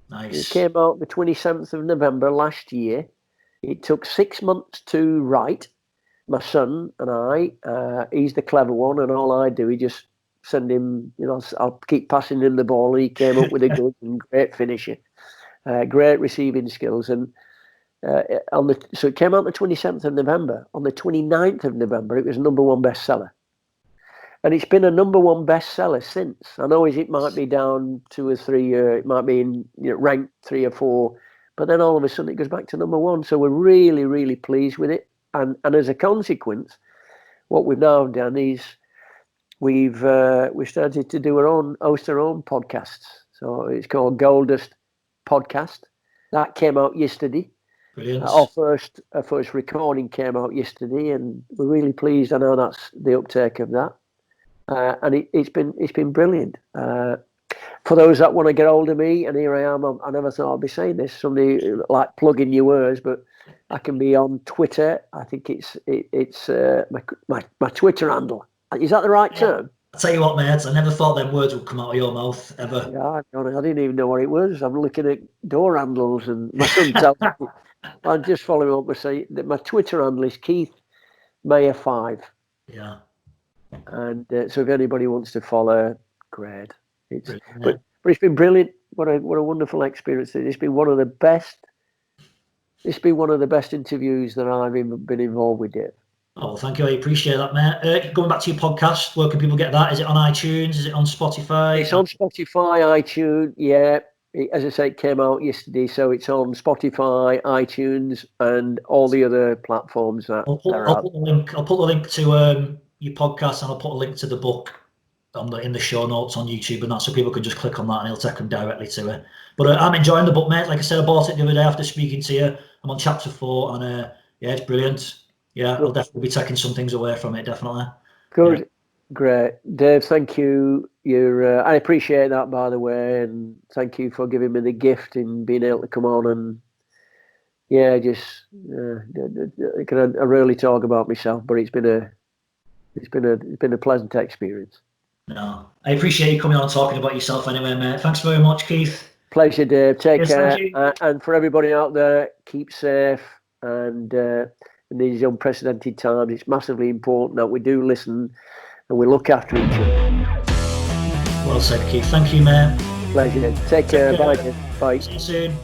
Nice. It came out the 27th of November last year. It took 6 months to write. My son and I, he's the clever one, and all I do is just send him, I'll keep passing him the ball, and he came up with a good and great finisher, great receiving skills. And so it came out the 27th of November. On the 29th of November, it was number one bestseller. And it's been a number one bestseller since. I know it might be down 2 or 3, it might be in ranked 3 or 4, but then all of a sudden it goes back to number one. So we're really, really pleased with it. And as a consequence, what we've now done is we started to host our own podcasts. So it's called Gold Dust Podcast. That came out yesterday. Brilliant. Our first recording came out yesterday, and we're really pleased. I know that's the uptake of that. And it's been brilliant. For those that want to get hold of me, and here I am. I never thought I'd be saying this. Somebody like plugging your words, but I can be on Twitter. I think it's my Twitter handle. Is that the right term? I'll tell you what, mate. I never thought them words would come out of your mouth ever. Yeah, I didn't even know what it was. I'm looking at door handles, and my son tells me. I'm just following up and say that my Twitter handle is Keith Mayer 5. Yeah. And so if anybody wants to follow, great. But it's been brilliant. What a wonderful experience. It's been one of the best. It's been one of the best interviews that I've been involved with, Dave. Oh, well, thank you. I appreciate that, mate. Going back to your podcast, where can people get that? Is it on iTunes? Is it on Spotify? It's on Spotify, iTunes. Yeah, as I say, it came out yesterday, so it's on Spotify, iTunes, and all the other platforms that I'll put the link to your podcast, and I'll put a link to the book in the show notes on YouTube, and that, so people can just click on that and it'll take them directly to it. But I'm enjoying the book, mate. Like I said, I bought it the other day after speaking to you. I'm on chapter 4, and yeah, it's brilliant. Yeah, I'll definitely be taking some things away from it, definitely. Good. Yeah. Great. Dave, thank you. I appreciate that, by the way, and thank you for giving me the gift in being able to come on and I rarely talk about myself, but it's been a pleasant experience. No, I appreciate you coming on and talking about yourself anyway, mate. Thanks very much, Keith. Pleasure, Dave. Take care. And for everybody out there, keep safe. And in these unprecedented times, it's massively important that we do listen and we look after each other. Well said, Keith. Thank you, mate. Pleasure. Take care. Bye. Bye. See you soon.